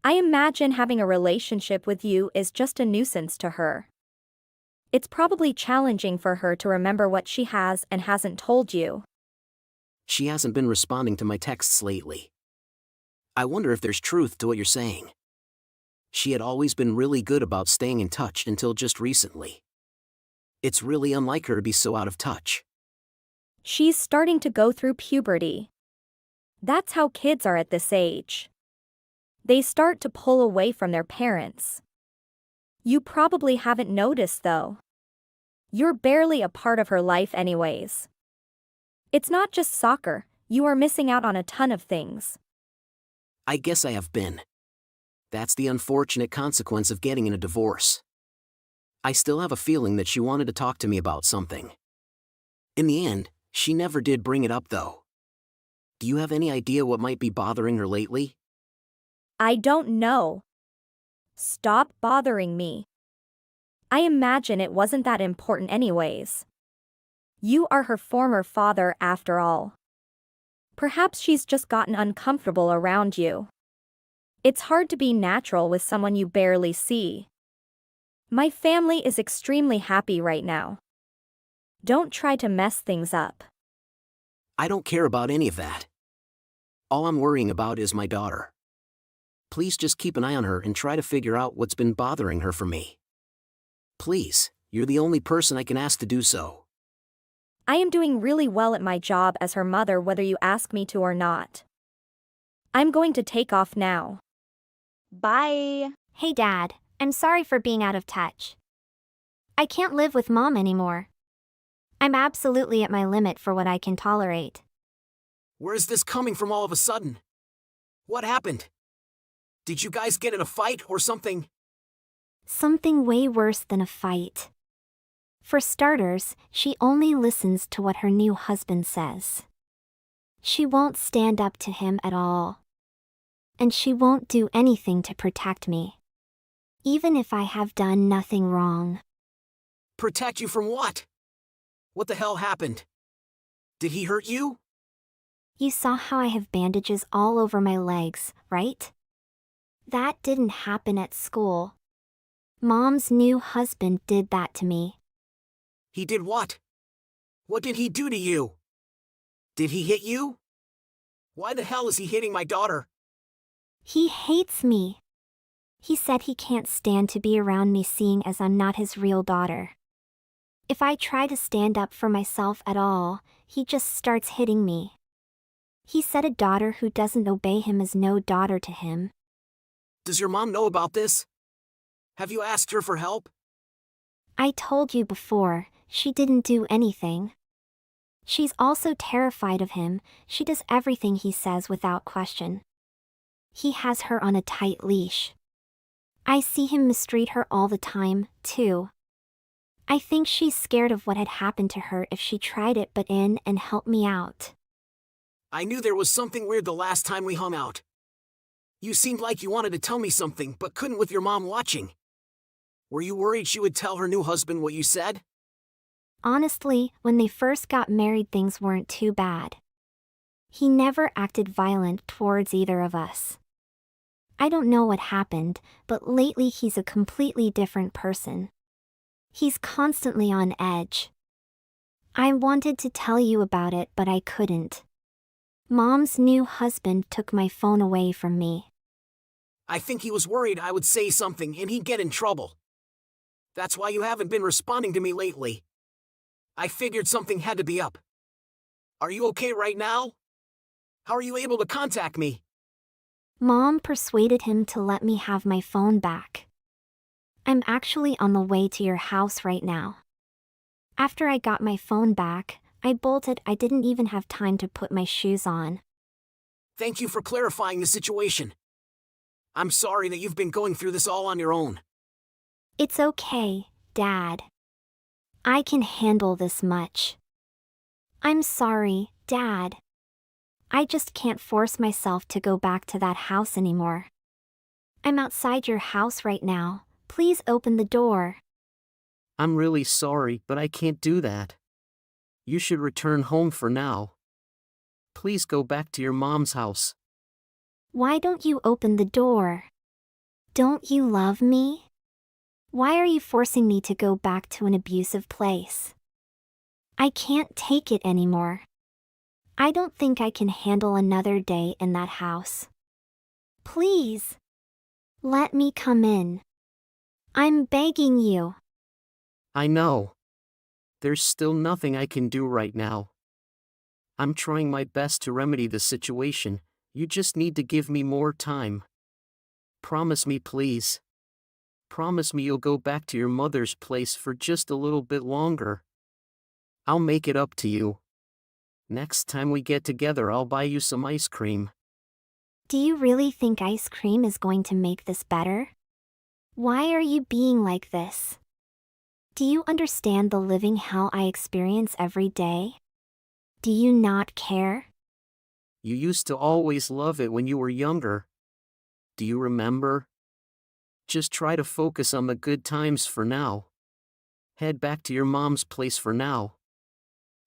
I imagine having a relationship with you is just a nuisance to her. It's probably challenging for her to remember what she has and hasn't told you. She hasn't been responding to my texts lately. I wonder if there's truth to what you're saying. She had always been really good about staying in touch until just recently. It's really unlike her to be so out of touch. She's starting to go through puberty. That's how kids are at this age. They start to pull away from their parents. You probably haven't noticed though. You're barely a part of her life anyways. It's not just soccer, you are missing out on a ton of things. I guess I have been. That's the unfortunate consequence of getting in a divorce. I still have a feeling that she wanted to talk to me about something. In the end, she never did bring it up though. Do you have any idea what might be bothering her lately? I don't know. Stop bothering me. I imagine it wasn't that important anyways. You are her former father after all. Perhaps she's just gotten uncomfortable around you. It's hard to be natural with someone you barely see. My family is extremely happy right now. Don't try to mess things up. I don't care about any of that. All I'm worrying about is my daughter. Please just keep an eye on her and try to figure out what's been bothering her for me. Please, you're the only person I can ask to do so. I am doing really well at my job as her mother whether you ask me to or not. I'm going to take off now. Bye. Hey Dad, I'm sorry for being out of touch. I can't live with Mom anymore. I'm absolutely at my limit for what I can tolerate. Where's this coming from all of a sudden? What happened? Did you guys get in a fight or something? Something way worse than a fight. For starters, she only listens to what her new husband says. She won't stand up to him at all. And she won't do anything to protect me. Even if I have done nothing wrong. Protect you from what? What the hell happened? Did he hurt you? You saw how I have bandages all over my legs, right? That didn't happen at school. Mom's new husband did that to me. He did what? What did he do to you? Did he hit you? Why the hell is he hitting my daughter? He hates me. He said he can't stand to be around me seeing as I'm not his real daughter. If I try to stand up for myself at all, he just starts hitting me. He said a daughter who doesn't obey him is no daughter to him. Does your mom know about this? Have you asked her for help? I told you before, she didn't do anything. She's also terrified of him, she does everything he says without question. He has her on a tight leash. I see him mistreat her all the time, too. I think she's scared of what had happened to her if she tried it but in and helped me out. I knew there was something weird the last time we hung out. You seemed like you wanted to tell me something but couldn't with your mom watching. Were you worried she would tell her new husband what you said? Honestly, when they first got married things weren't too bad. He never acted violent towards either of us. I don't know what happened, but lately he's a completely different person. He's constantly on edge. I wanted to tell you about it but I couldn't. Mom's new husband took my phone away from me. I think he was worried I would say something and he'd get in trouble. That's why you haven't been responding to me lately. I figured something had to be up. Are you okay right now? How are you able to contact me? Mom persuaded him to let me have my phone back. I'm actually on the way to your house right now. After I got my phone back, I bolted. I didn't even have time to put my shoes on. Thank you for clarifying the situation. I'm sorry that you've been going through this all on your own. It's okay, Dad. I can handle this much. I'm sorry, Dad. I just can't force myself to go back to that house anymore. I'm outside your house right now. Please open the door. I'm really sorry, but I can't do that. You should return home for now. Please go back to your mom's house. Why don't you open the door? Don't you love me? Why are you forcing me to go back to an abusive place? I can't take it anymore. I don't think I can handle another day in that house. Please. Let me come in. I'm begging you. I know. There's still nothing I can do right now. I'm trying my best to remedy the situation. You just need to give me more time. Promise me, please. Promise me you'll go back to your mother's place for just a little bit longer. I'll make it up to you. Next time we get together, I'll buy you some ice cream. Do you really think ice cream is going to make this better? Why are you being like this? Do you understand the living hell I experience every day? Do you not care? You used to always love it when you were younger. Do you remember? Just try to focus on the good times for now. Head back to your mom's place for now.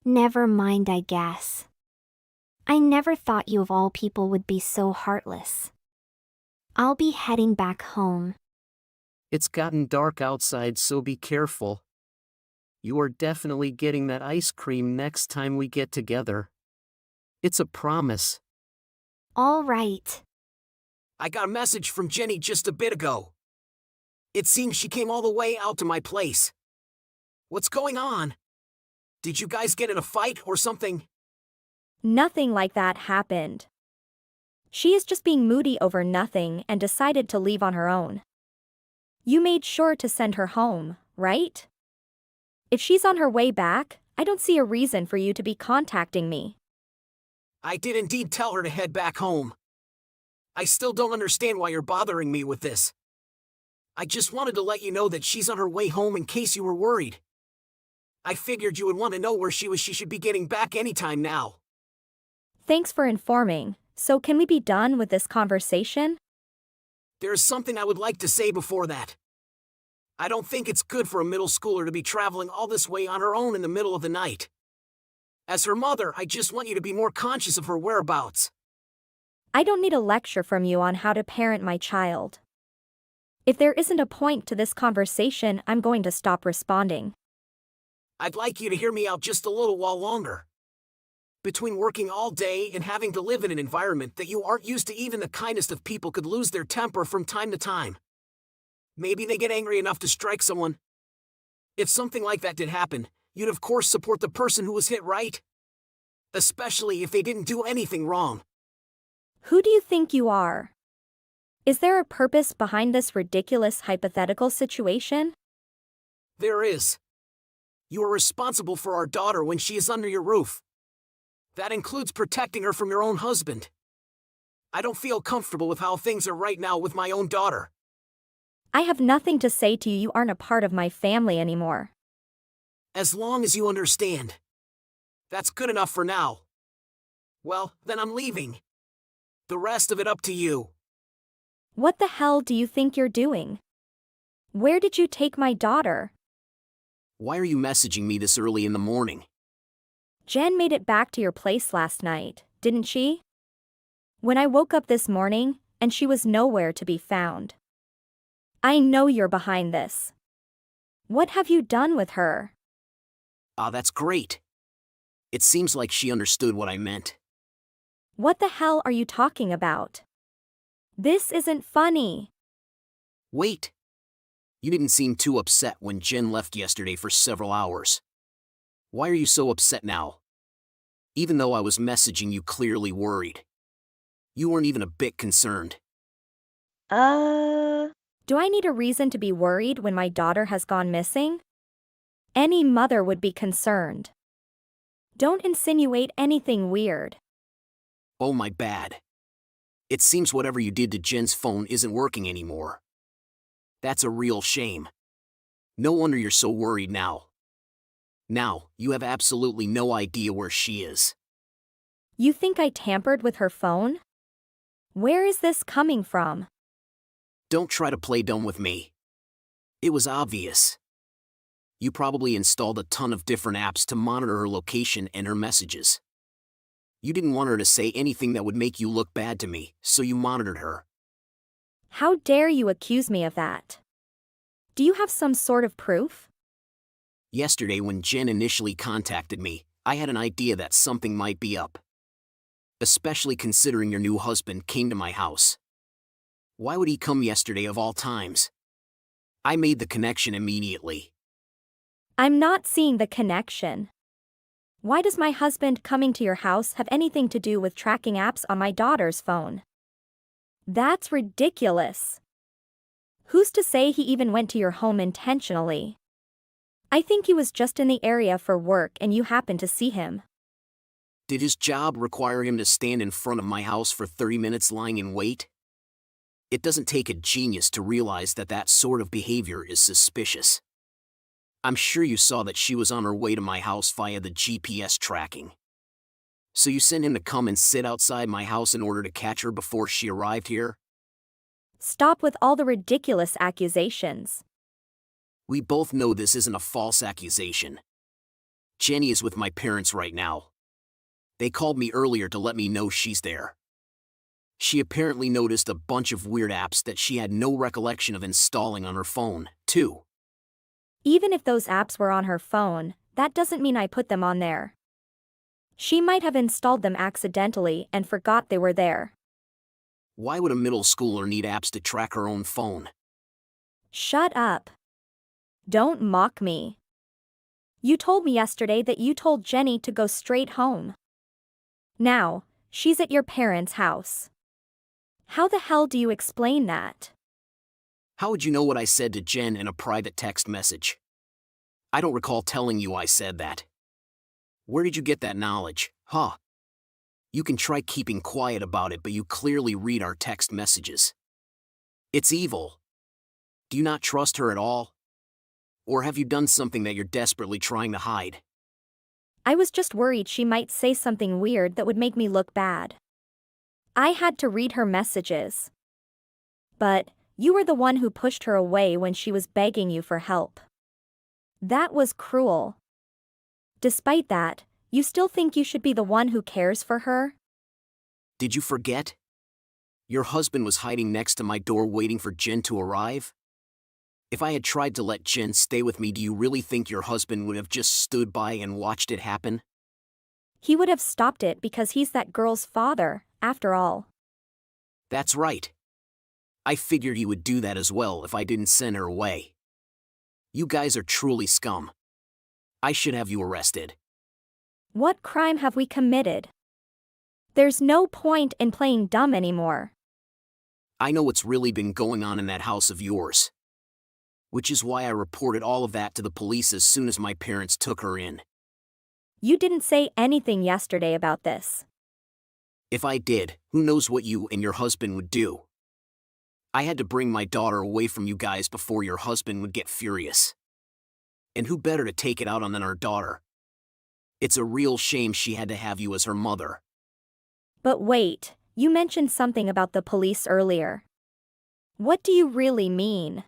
Never mind, I guess. I never thought you of all people would be so heartless. I'll be heading back home. It's gotten dark outside, so be careful. You are definitely getting that ice cream next time we get together. It's a promise. All right. I got a message from Jenny just a bit ago. It seems she came all the way out to my place. What's going on? Did you guys get in a fight or something? Nothing like that happened. She is just being moody over nothing and decided to leave on her own. You made sure to send her home, right? If she's on her way back, I don't see a reason for you to be contacting me. I did indeed tell her to head back home. I still don't understand why you're bothering me with this. I just wanted to let you know that she's on her way home in case you were worried. I figured you would want to know where she was. She should be getting back anytime now. Thanks for informing. So can we be done with this conversation? There is something I would like to say before that. I don't think it's good for a middle schooler to be traveling all this way on her own in the middle of the night. As her mother, I just want you to be more conscious of her whereabouts. I don't need a lecture from you on how to parent my child. If there isn't a point to this conversation, I'm going to stop responding. I'd like you to hear me out just a little while longer. Between working all day and having to live in an environment that you aren't used to, even the kindest of people could lose their temper from time to time. Maybe they get angry enough to strike someone. If something like that did happen, you'd of course support the person who was hit, right? Especially if they didn't do anything wrong. Who do you think you are? Is there a purpose behind this ridiculous hypothetical situation? There is. You are responsible for our daughter when she is under your roof. That includes protecting her from your own husband. I don't feel comfortable with how things are right now with my own daughter. I have nothing to say to you. You aren't a part of my family anymore. As long as you understand. That's good enough for now. Well, then I'm leaving. The rest of it up to you. What the hell do you think you're doing? Where did you take my daughter? Why are you messaging me this early in the morning? Jen made it back to your place last night, didn't she? When I woke up this morning, and she was nowhere to be found. I know you're behind this. What have you done with her? That's great. It seems like she understood what I meant. What the hell are you talking about? This isn't funny. Wait. You didn't seem too upset when Jen left yesterday for several hours. Why are you so upset now? Even though I was messaging you clearly worried. You weren't even a bit concerned. Do I need a reason to be worried when my daughter has gone missing? Any mother would be concerned. Don't insinuate anything weird. Oh, my bad. It seems whatever you did to Jen's phone isn't working anymore. That's a real shame. No wonder you're so worried now. Now, you have absolutely no idea where she is. You think I tampered with her phone? Where is this coming from? Don't try to play dumb with me. It was obvious. You probably installed a ton of different apps to monitor her location and her messages. You didn't want her to say anything that would make you look bad to me, so you monitored her. How dare you accuse me of that? Do you have some sort of proof? Yesterday when Jen initially contacted me, I had an idea that something might be up. Especially considering your new husband came to my house. Why would he come yesterday of all times? I made the connection immediately. I'm not seeing the connection. Why does my husband coming to your house have anything to do with tracking apps on my daughter's phone? That's ridiculous. Who's to say he even went to your home intentionally? I think he was just in the area for work and you happened to see him. Did his job require him to stand in front of my house for 30 minutes lying in wait? It doesn't take a genius to realize that that sort of behavior is suspicious. I'm sure you saw that she was on her way to my house via the GPS tracking. So you sent him to come and sit outside my house in order to catch her before she arrived here? Stop with all the ridiculous accusations. We both know this isn't a false accusation. Jenny is with my parents right now. They called me earlier to let me know she's there. She apparently noticed a bunch of weird apps that she had no recollection of installing on her phone, too. Even if those apps were on her phone, that doesn't mean I put them on there. She might have installed them accidentally and forgot they were there. Why would a middle schooler need apps to track her own phone? Shut up. Don't mock me. You told me yesterday that you told Jenny to go straight home. Now, she's at your parents' house. How the hell do you explain that? How would you know what I said to Jen in a private text message? I don't recall telling you I said that. Where did you get that knowledge, huh? You can try keeping quiet about it, but you clearly read our text messages. It's evil. Do you not trust her at all? Or have you done something that you're desperately trying to hide? I was just worried she might say something weird that would make me look bad. I had to read her messages. But you were the one who pushed her away when she was begging you for help. That was cruel. Despite that, you still think you should be the one who cares for her? Did you forget? Your husband was hiding next to my door waiting for Jen to arrive? If I had tried to let Jen stay with me, do you really think your husband would have just stood by and watched it happen? He would have stopped it because he's that girl's father, after all. That's right. I figured he would do that as well if I didn't send her away. You guys are truly scum. I should have you arrested. What crime have we committed? There's no point in playing dumb anymore. I know what's really been going on in that house of yours. Which is why I reported all of that to the police as soon as my parents took her in. You didn't say anything yesterday about this. If I did, who knows what you and your husband would do? I had to bring my daughter away from you guys before your husband would get furious. And who better to take it out on than our daughter? It's a real shame she had to have you as her mother. But wait, you mentioned something about the police earlier. What do you really mean?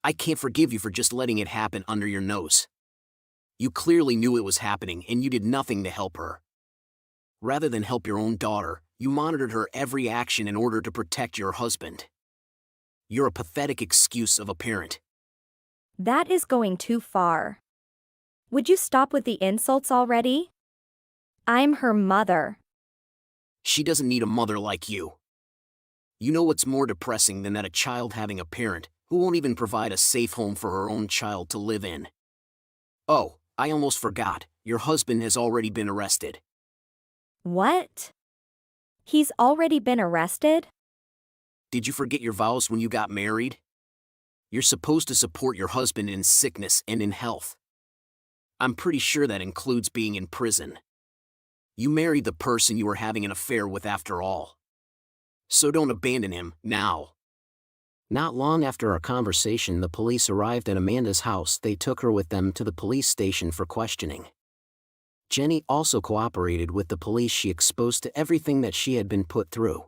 I can't forgive you for just letting it happen under your nose. You clearly knew it was happening and you did nothing to help her. Rather than help your own daughter, you monitored her every action in order to protect your husband. You're a pathetic excuse of a parent. That is going too far. Would you stop with the insults already? I'm her mother. She doesn't need a mother like you. You know what's more depressing than that a child having a parent who won't even provide a safe home for her own child to live in? Oh, I almost forgot. Your husband has already been arrested. What? He's already been arrested? Did you forget your vows when you got married? You're supposed to support your husband in sickness and in health. I'm pretty sure that includes being in prison. You married the person you were having an affair with after all. So don't abandon him, now. Not long after our conversation, the police arrived at Amanda's house. They took her with them to the police station for questioning. Jenny also cooperated with the police. She exposed to everything that she had been put through.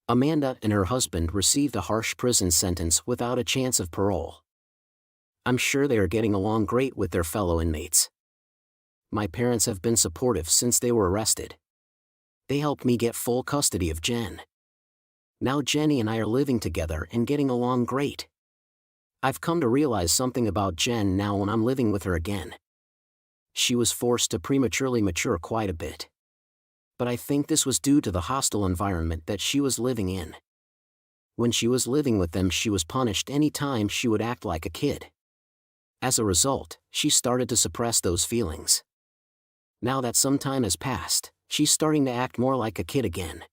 Amanda and her husband received a harsh prison sentence without a chance of parole. I'm sure they are getting along great with their fellow inmates. My parents have been supportive since they were arrested. They helped me get full custody of Jen. Now Jenny and I are living together and getting along great. I've come to realize something about Jen now when I'm living with her again. She was forced to prematurely mature quite a bit. But I think this was due to the hostile environment that she was living in. When she was living with them, she was punished any time she would act like a kid. As a result, she started to suppress those feelings. Now that some time has passed, she's starting to act more like a kid again.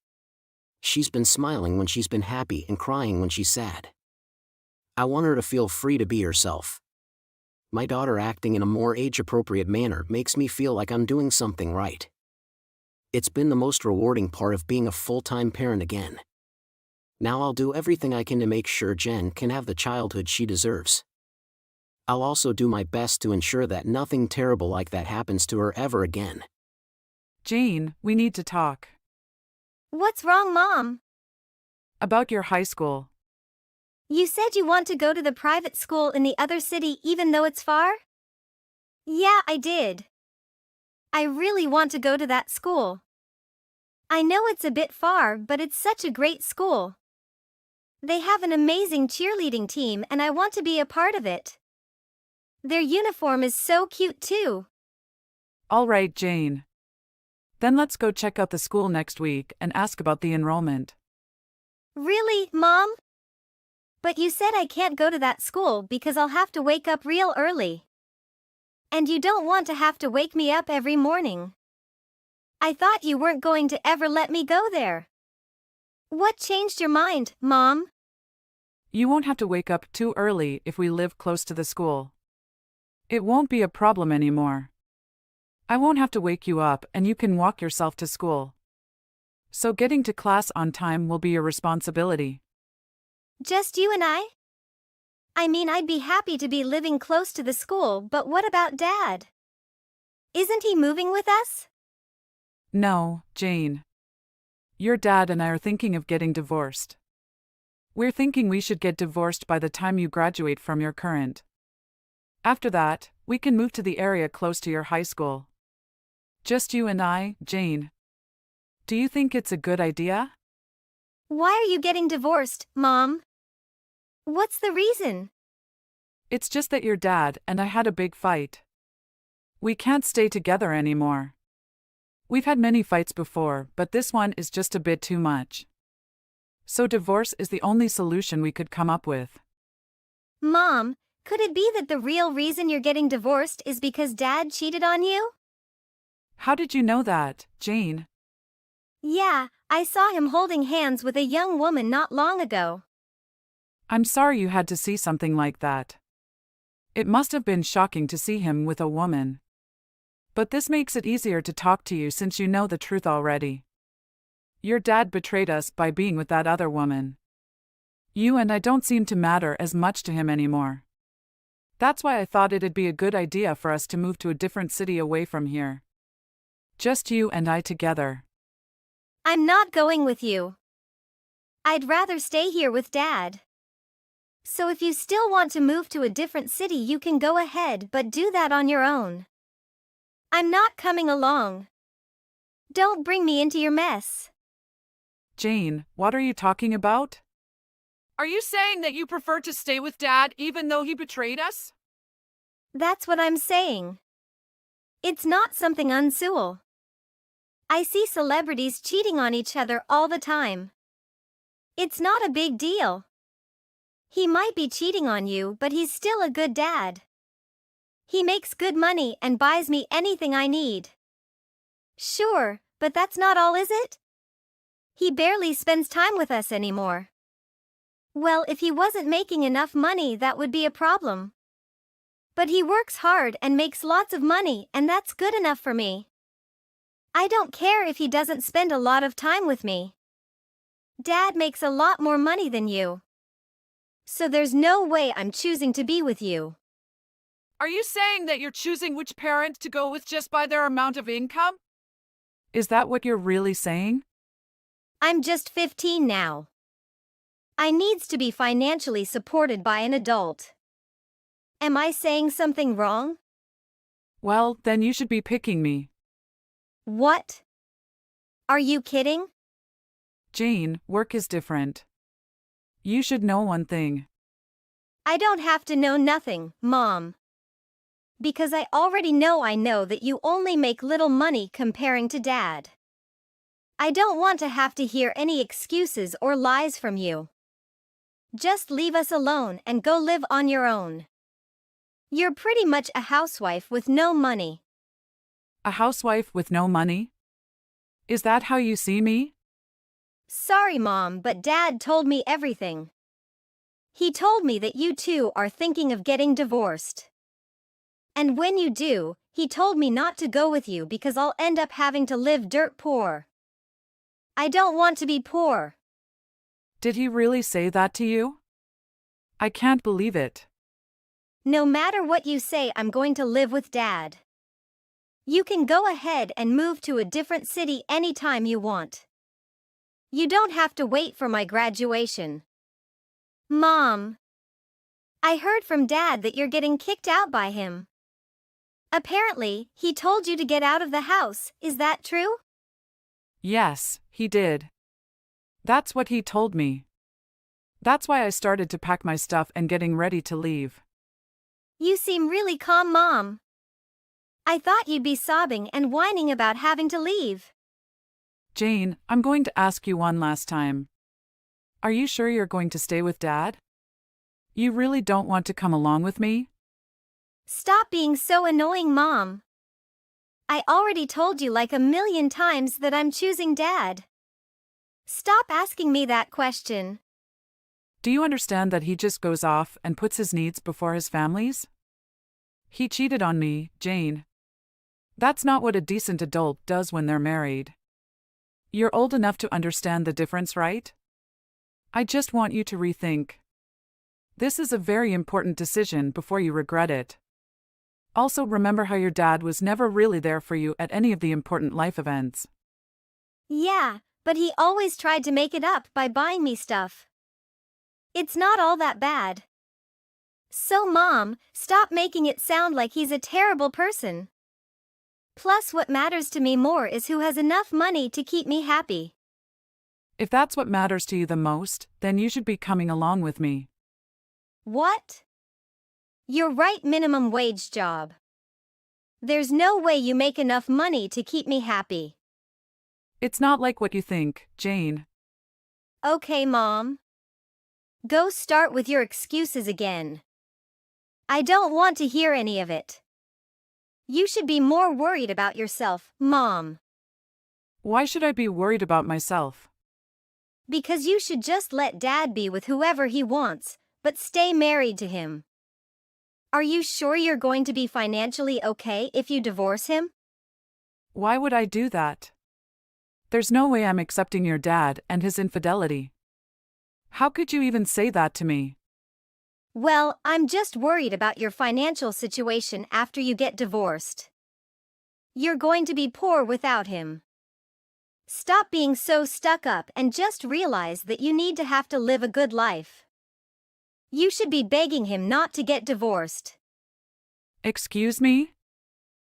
She's been smiling when she's been happy and crying when she's sad. I want her to feel free to be herself. My daughter acting in a more age-appropriate manner makes me feel like I'm doing something right. It's been the most rewarding part of being a full-time parent again. Now I'll do everything I can to make sure Jen can have the childhood she deserves. I'll also do my best to ensure that nothing terrible like that happens to her ever again. Jane, we need to talk. What's wrong, Mom? About your high school. You said you want to go to the private school in the other city even though it's far? Yeah, I did. I really want to go to that school. I know it's a bit far, but it's such a great school. They have an amazing cheerleading team and I want to be a part of it. Their uniform is so cute too. All right, Jane. Then let's go check out the school next week and ask about the enrollment. Really, Mom? But you said I can't go to that school because I'll have to wake up real early. And you don't want to have to wake me up every morning. I thought you weren't going to ever let me go there. What changed your mind, Mom? You won't have to wake up too early if we live close to the school. It won't be a problem anymore. I won't have to wake you up and you can walk yourself to school. So getting to class on time will be your responsibility. Just you and I? I mean, I'd be happy to be living close to the school, but what about Dad? Isn't he moving with us? No, Jane. Your dad and I are thinking of getting divorced. We're thinking we should get divorced by the time you graduate from your current. After that, we can move to the area close to your high school. Just you and I, Jane. Do you think it's a good idea? Why are you getting divorced, Mom? What's the reason? It's just that your dad and I had a big fight. We can't stay together anymore. We've had many fights before, but this one is just a bit too much. So divorce is the only solution we could come up with. Mom, could it be that the real reason you're getting divorced is because Dad cheated on you? How did you know that, Jane? Yeah, I saw him holding hands with a young woman not long ago. I'm sorry you had to see something like that. It must have been shocking to see him with a woman. But this makes it easier to talk to you since you know the truth already. Your dad betrayed us by being with that other woman. You and I don't seem to matter as much to him anymore. That's why I thought it'd be a good idea for us to move to a different city away from here. Just you and I together. I'm not going with you. I'd rather stay here with Dad. So if you still want to move to a different city, you can go ahead, but do that on your own. I'm not coming along. Don't bring me into your mess. Jane, what are you talking about? Are you saying that you prefer to stay with Dad even though he betrayed us? That's what I'm saying. It's not something unusual. I see celebrities cheating on each other all the time. It's not a big deal. He might be cheating on you, but he's still a good dad. He makes good money and buys me anything I need. Sure, but that's not all, is it? He barely spends time with us anymore. Well, if he wasn't making enough money, that would be a problem. But he works hard and makes lots of money, and that's good enough for me. I don't care if he doesn't spend a lot of time with me. Dad makes a lot more money than you. So there's no way I'm choosing to be with you. Are you saying that you're choosing which parent to go with just by their amount of income? Is that what you're really saying? I'm just 15 now. I needs to be financially supported by an adult. Am I saying something wrong? Well, then you should be picking me. What? Are you kidding? Jane, work is different. You should know one thing. I don't have to know nothing, Mom. Because I already know that you only make little money comparing to Dad. I don't want to have to hear any excuses or lies from you. Just leave us alone and go live on your own. You're pretty much a housewife with no money. A housewife with no money? Is that how you see me? Sorry, Mom, but Dad told me everything. He told me that you two are thinking of getting divorced. And when you do, he told me not to go with you because I'll end up having to live dirt poor. I don't want to be poor. Did he really say that to you? I can't believe it. No matter what you say, I'm going to live with Dad. You can go ahead and move to a different city anytime you want. You don't have to wait for my graduation. Mom, I heard from Dad that you're getting kicked out by him. Apparently, he told you to get out of the house, is that true? Yes, he did. That's what he told me. That's why I started to pack my stuff and getting ready to leave. You seem really calm, Mom. I thought you'd be sobbing and whining about having to leave. Jane, I'm going to ask you one last time. Are you sure you're going to stay with Dad? You really don't want to come along with me? Stop being so annoying, Mom. I already told you like a million times that I'm choosing Dad. Stop asking me that question. Do you understand that he just goes off and puts his needs before his family's? He cheated on me, Jane. That's not what a decent adult does when they're married. You're old enough to understand the difference, right? I just want you to rethink. This is a very important decision before you regret it. Also, remember how your dad was never really there for you at any of the important life events. Yeah, but he always tried to make it up by buying me stuff. It's not all that bad. So, Mom, stop making it sound like he's a terrible person. Plus, what matters to me more is who has enough money to keep me happy. If that's what matters to you the most, then you should be coming along with me. What? Your right minimum wage job. There's no way you make enough money to keep me happy. It's not like what you think, Jane. Okay, Mom. Go start with your excuses again. I don't want to hear any of it. You should be more worried about yourself, Mom. Why should I be worried about myself? Because you should just let Dad be with whoever he wants, but stay married to him. Are you sure you're going to be financially okay if you divorce him? Why would I do that? There's no way I'm accepting your dad and his infidelity. How could you even say that to me? Well, I'm just worried about your financial situation after you get divorced. You're going to be poor without him. Stop being so stuck up and just realize that you need to have to live a good life. You should be begging him not to get divorced. Excuse me?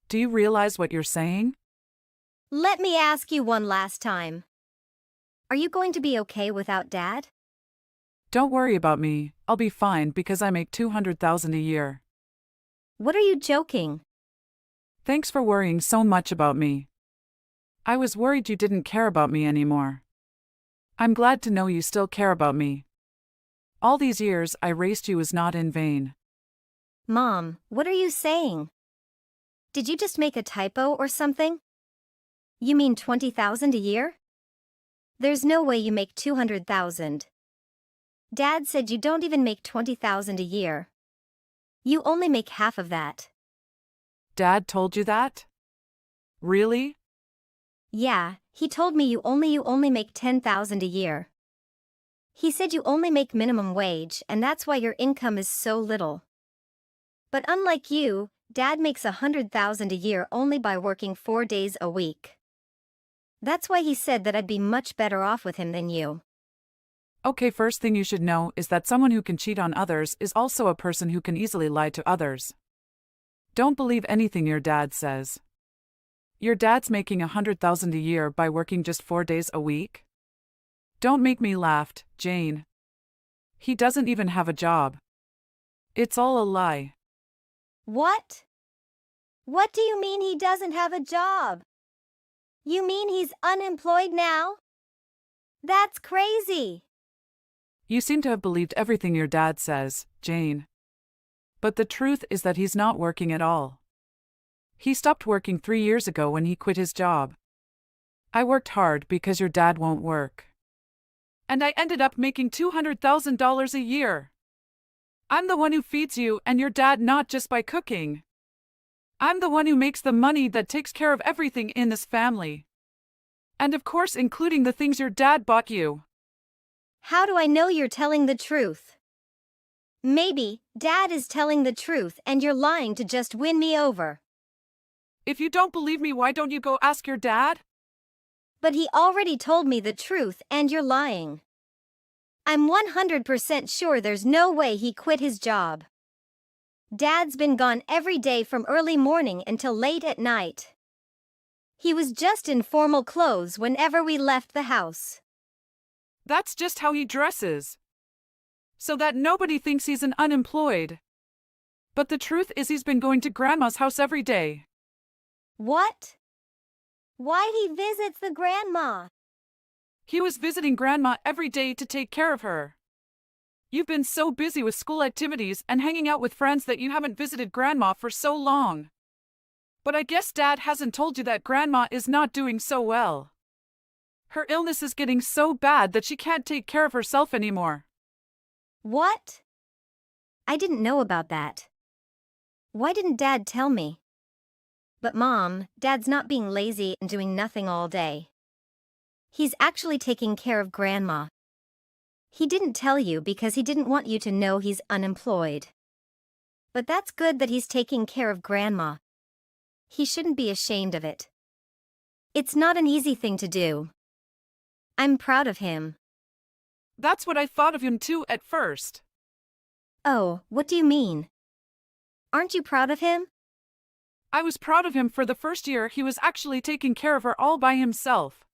Do you realize what you're saying? Let me ask you one last time. Are you going to be okay without Dad? Don't worry about me, I'll be fine because I make $200,000 a year. What are you joking? Thanks for worrying so much about me. I was worried you didn't care about me anymore. I'm glad to know you still care about me. All these years I raised you is not in vain. Mom, what are you saying? Did you just make a typo or something? You mean 20,000 a year? There's no way you make 200,000. Dad said you don't even make 20,000 a year. You only make half of that. Dad told you that? Really? Yeah, he told me you only make 10,000 a year. He said you only make minimum wage and that's why your income is so little. But unlike you, Dad makes $100,000 a year only by working 4 days a week. That's why he said that I'd be much better off with him than you. Okay, first thing you should know is that someone who can cheat on others is also a person who can easily lie to others. Don't believe anything your dad says. Your dad's making $100,000 a year by working just 4 days a week? Don't make me laugh, Jane. He doesn't even have a job. It's all a lie. What? What do you mean he doesn't have a job? You mean he's unemployed now? That's crazy. You seem to have believed everything your dad says, Jane. But the truth is that he's not working at all. He stopped working 3 years ago when he quit his job. I worked hard because your dad won't work. And I ended up making $200,000 a year. I'm the one who feeds you and your dad not just by cooking. I'm the one who makes the money that takes care of everything in this family. And of course including the things your dad bought you. How do I know you're telling the truth? Maybe Dad is telling the truth and you're lying to just win me over. If you don't believe me, why don't you go ask your dad? But he already told me the truth and you're lying. I'm 100% sure there's no way he quit his job. Dad's been gone every day from early morning until late at night. He was just in formal clothes whenever we left the house. That's just how he dresses. So that nobody thinks he's an unemployed. But the truth is he's been going to Grandma's house every day. What? Why he visits the grandma? He was visiting Grandma every day to take care of her. You've been so busy with school activities and hanging out with friends that you haven't visited Grandma for so long. But I guess Dad hasn't told you that Grandma is not doing so well. Her illness is getting so bad that she can't take care of herself anymore. What? I didn't know about that. Why didn't Dad tell me? But Mom, Dad's not being lazy and doing nothing all day. He's actually taking care of Grandma. He didn't tell you because he didn't want you to know he's unemployed. But that's good that he's taking care of Grandma. He shouldn't be ashamed of it. It's not an easy thing to do. I'm proud of him. That's what I thought of him too at first. Oh, what do you mean? Aren't you proud of him? I was proud of him for the first year he was actually taking care of her all by himself.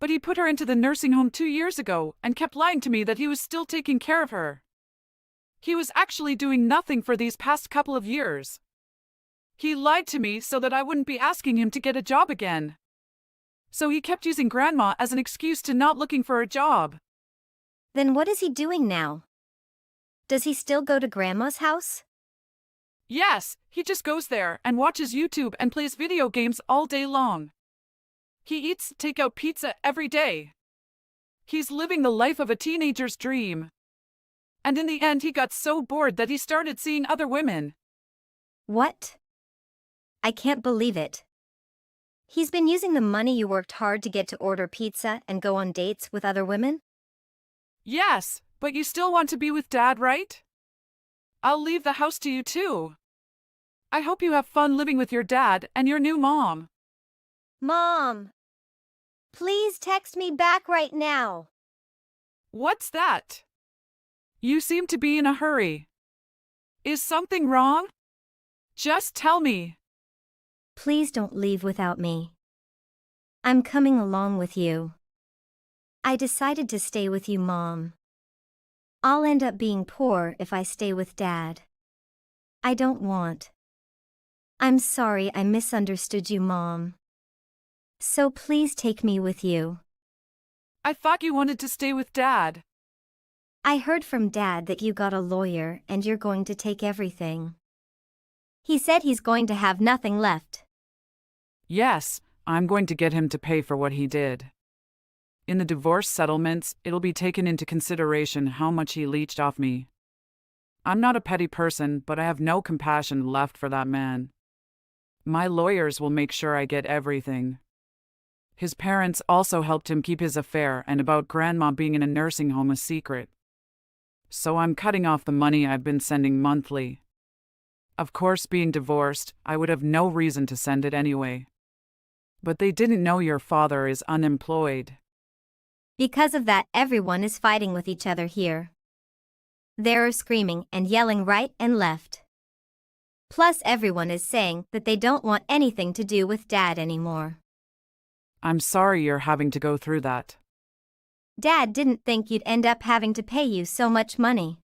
But he put her into the nursing home 2 years ago and kept lying to me that he was still taking care of her. He was actually doing nothing for these past couple of years. He lied to me so that I wouldn't be asking him to get a job again. So he kept using Grandma as an excuse to not looking for a job. Then what is he doing now? Does he still go to Grandma's house? Yes, he just goes there and watches YouTube and plays video games all day long. He eats takeout pizza every day. He's living the life of a teenager's dream. And in the end he got so bored that he started seeing other women. What? I can't believe it. He's been using the money you worked hard to get to order pizza and go on dates with other women? Yes, but you still want to be with Dad, right? I'll leave the house to you too. I hope you have fun living with your dad and your new mom. Mom! Please text me back right now. What's that? You seem to be in a hurry. Is something wrong? Just tell me. Please don't leave without me. I'm coming along with you. I decided to stay with you, Mom. I'll end up being poor if I stay with Dad. I don't want. I'm sorry I misunderstood you, Mom. So please take me with you. I thought you wanted to stay with Dad. I heard from Dad that you got a lawyer and you're going to take everything. He said he's going to have nothing left. Yes, I'm going to get him to pay for what he did. In the divorce settlements, it'll be taken into consideration how much he leached off me. I'm not a petty person, but I have no compassion left for that man. My lawyers will make sure I get everything. His parents also helped him keep his affair and about grandma being in a nursing home a secret. So I'm cutting off the money I've been sending monthly. Of course, being divorced, I would have no reason to send it anyway. But they didn't know your father is unemployed. Because of that, everyone is fighting with each other here. They're screaming and yelling right and left. Plus, everyone is saying that they don't want anything to do with Dad anymore. I'm sorry you're having to go through that. Dad didn't think you'd end up having to pay you so much money.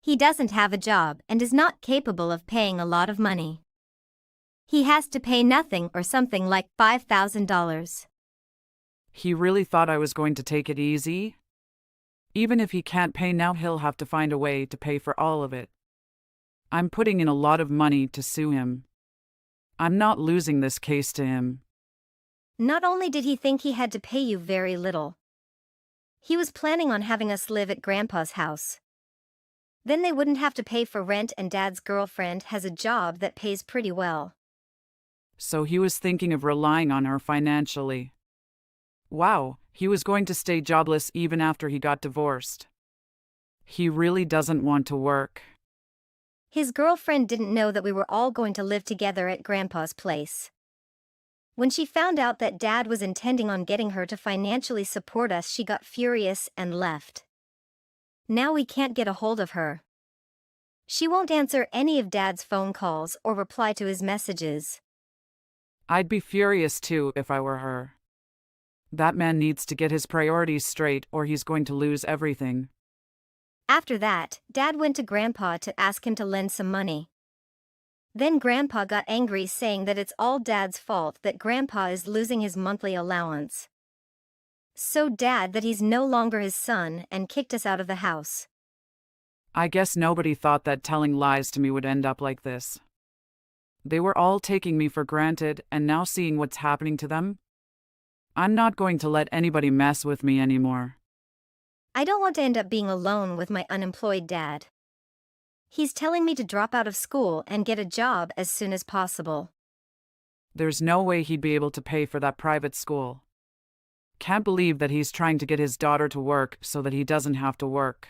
He doesn't have a job and is not capable of paying a lot of money. He has to pay nothing or something like $5,000. He really thought I was going to take it easy? Even if he can't pay now, he'll have to find a way to pay for all of it. I'm putting in a lot of money to sue him. I'm not losing this case to him. Not only did he think he had to pay you very little, he was planning on having us live at Grandpa's house. Then they wouldn't have to pay for rent, and Dad's girlfriend has a job that pays pretty well. So he was thinking of relying on her financially. Wow, he was going to stay jobless even after he got divorced. He really doesn't want to work. His girlfriend didn't know that we were all going to live together at Grandpa's place. When she found out that Dad was intending on getting her to financially support us, she got furious and left. Now we can't get a hold of her. She won't answer any of Dad's phone calls or reply to his messages. I'd be furious too if I were her. That man needs to get his priorities straight or he's going to lose everything. After that, Dad went to Grandpa to ask him to lend some money. Then Grandpa got angry, saying that it's all Dad's fault that Grandpa is losing his monthly allowance. So Dad that he's no longer his son and kicked us out of the house. I guess nobody thought that telling lies to me would end up like this. They were all taking me for granted, and now seeing what's happening to them, I'm not going to let anybody mess with me anymore. I don't want to end up being alone with my unemployed dad. He's telling me to drop out of school and get a job as soon as possible. There's no way he'd be able to pay for that private school. Can't believe that he's trying to get his daughter to work so that he doesn't have to work.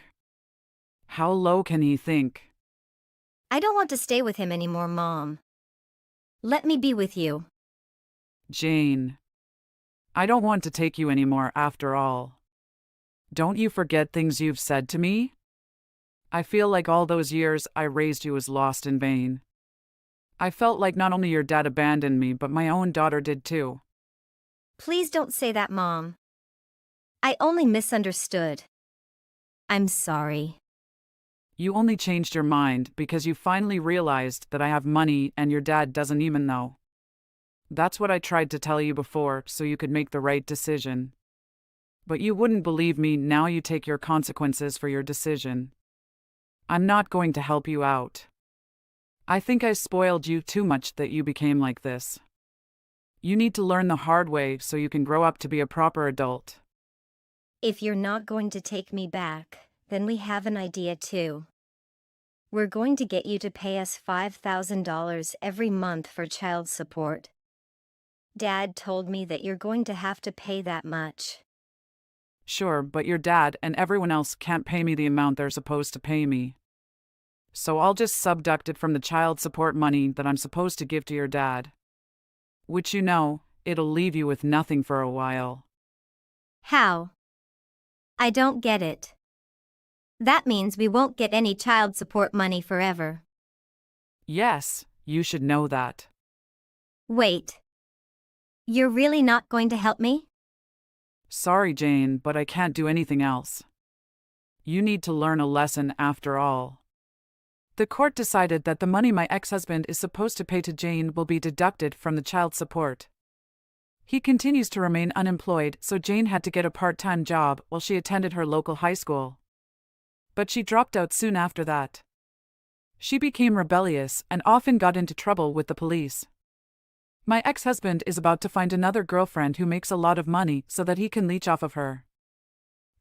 How low can he think? I don't want to stay with him anymore, Mom. Let me be with you. Jane. I don't want to take you anymore after all. Don't you forget things you've said to me? I feel like all those years I raised you was lost in vain. I felt like not only your dad abandoned me, but my own daughter did too. Please don't say that, Mom. I only misunderstood. I'm sorry. You only changed your mind because you finally realized that I have money and your dad doesn't even know. That's what I tried to tell you before so you could make the right decision. But you wouldn't believe me. Now you take your consequences for your decision. I'm not going to help you out. I think I spoiled you too much that you became like this. You need to learn the hard way so you can grow up to be a proper adult. If you're not going to take me back, then we have an idea too. We're going to get you to pay us $5,000 every month for child support. Dad told me that you're going to have to pay that much. Sure, but your dad and everyone else can't pay me the amount they're supposed to pay me. So I'll just subduct it from the child support money that I'm supposed to give to your dad. Which it'll leave you with nothing for a while. How? I don't get it. That means we won't get any child support money forever. Yes, you should know that. Wait. You're really not going to help me? Sorry, Jane, but I can't do anything else. You need to learn a lesson after all. The court decided that the money my ex-husband is supposed to pay to Jane will be deducted from the child support. He continues to remain unemployed, so Jane had to get a part-time job while she attended her local high school. But she dropped out soon after that. She became rebellious and often got into trouble with the police. My ex-husband is about to find another girlfriend who makes a lot of money so that he can leech off of her.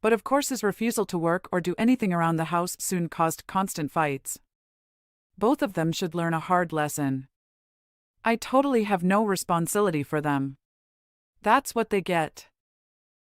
But of course his refusal to work or do anything around the house soon caused constant fights. Both of them should learn a hard lesson. I totally have no responsibility for them. That's what they get.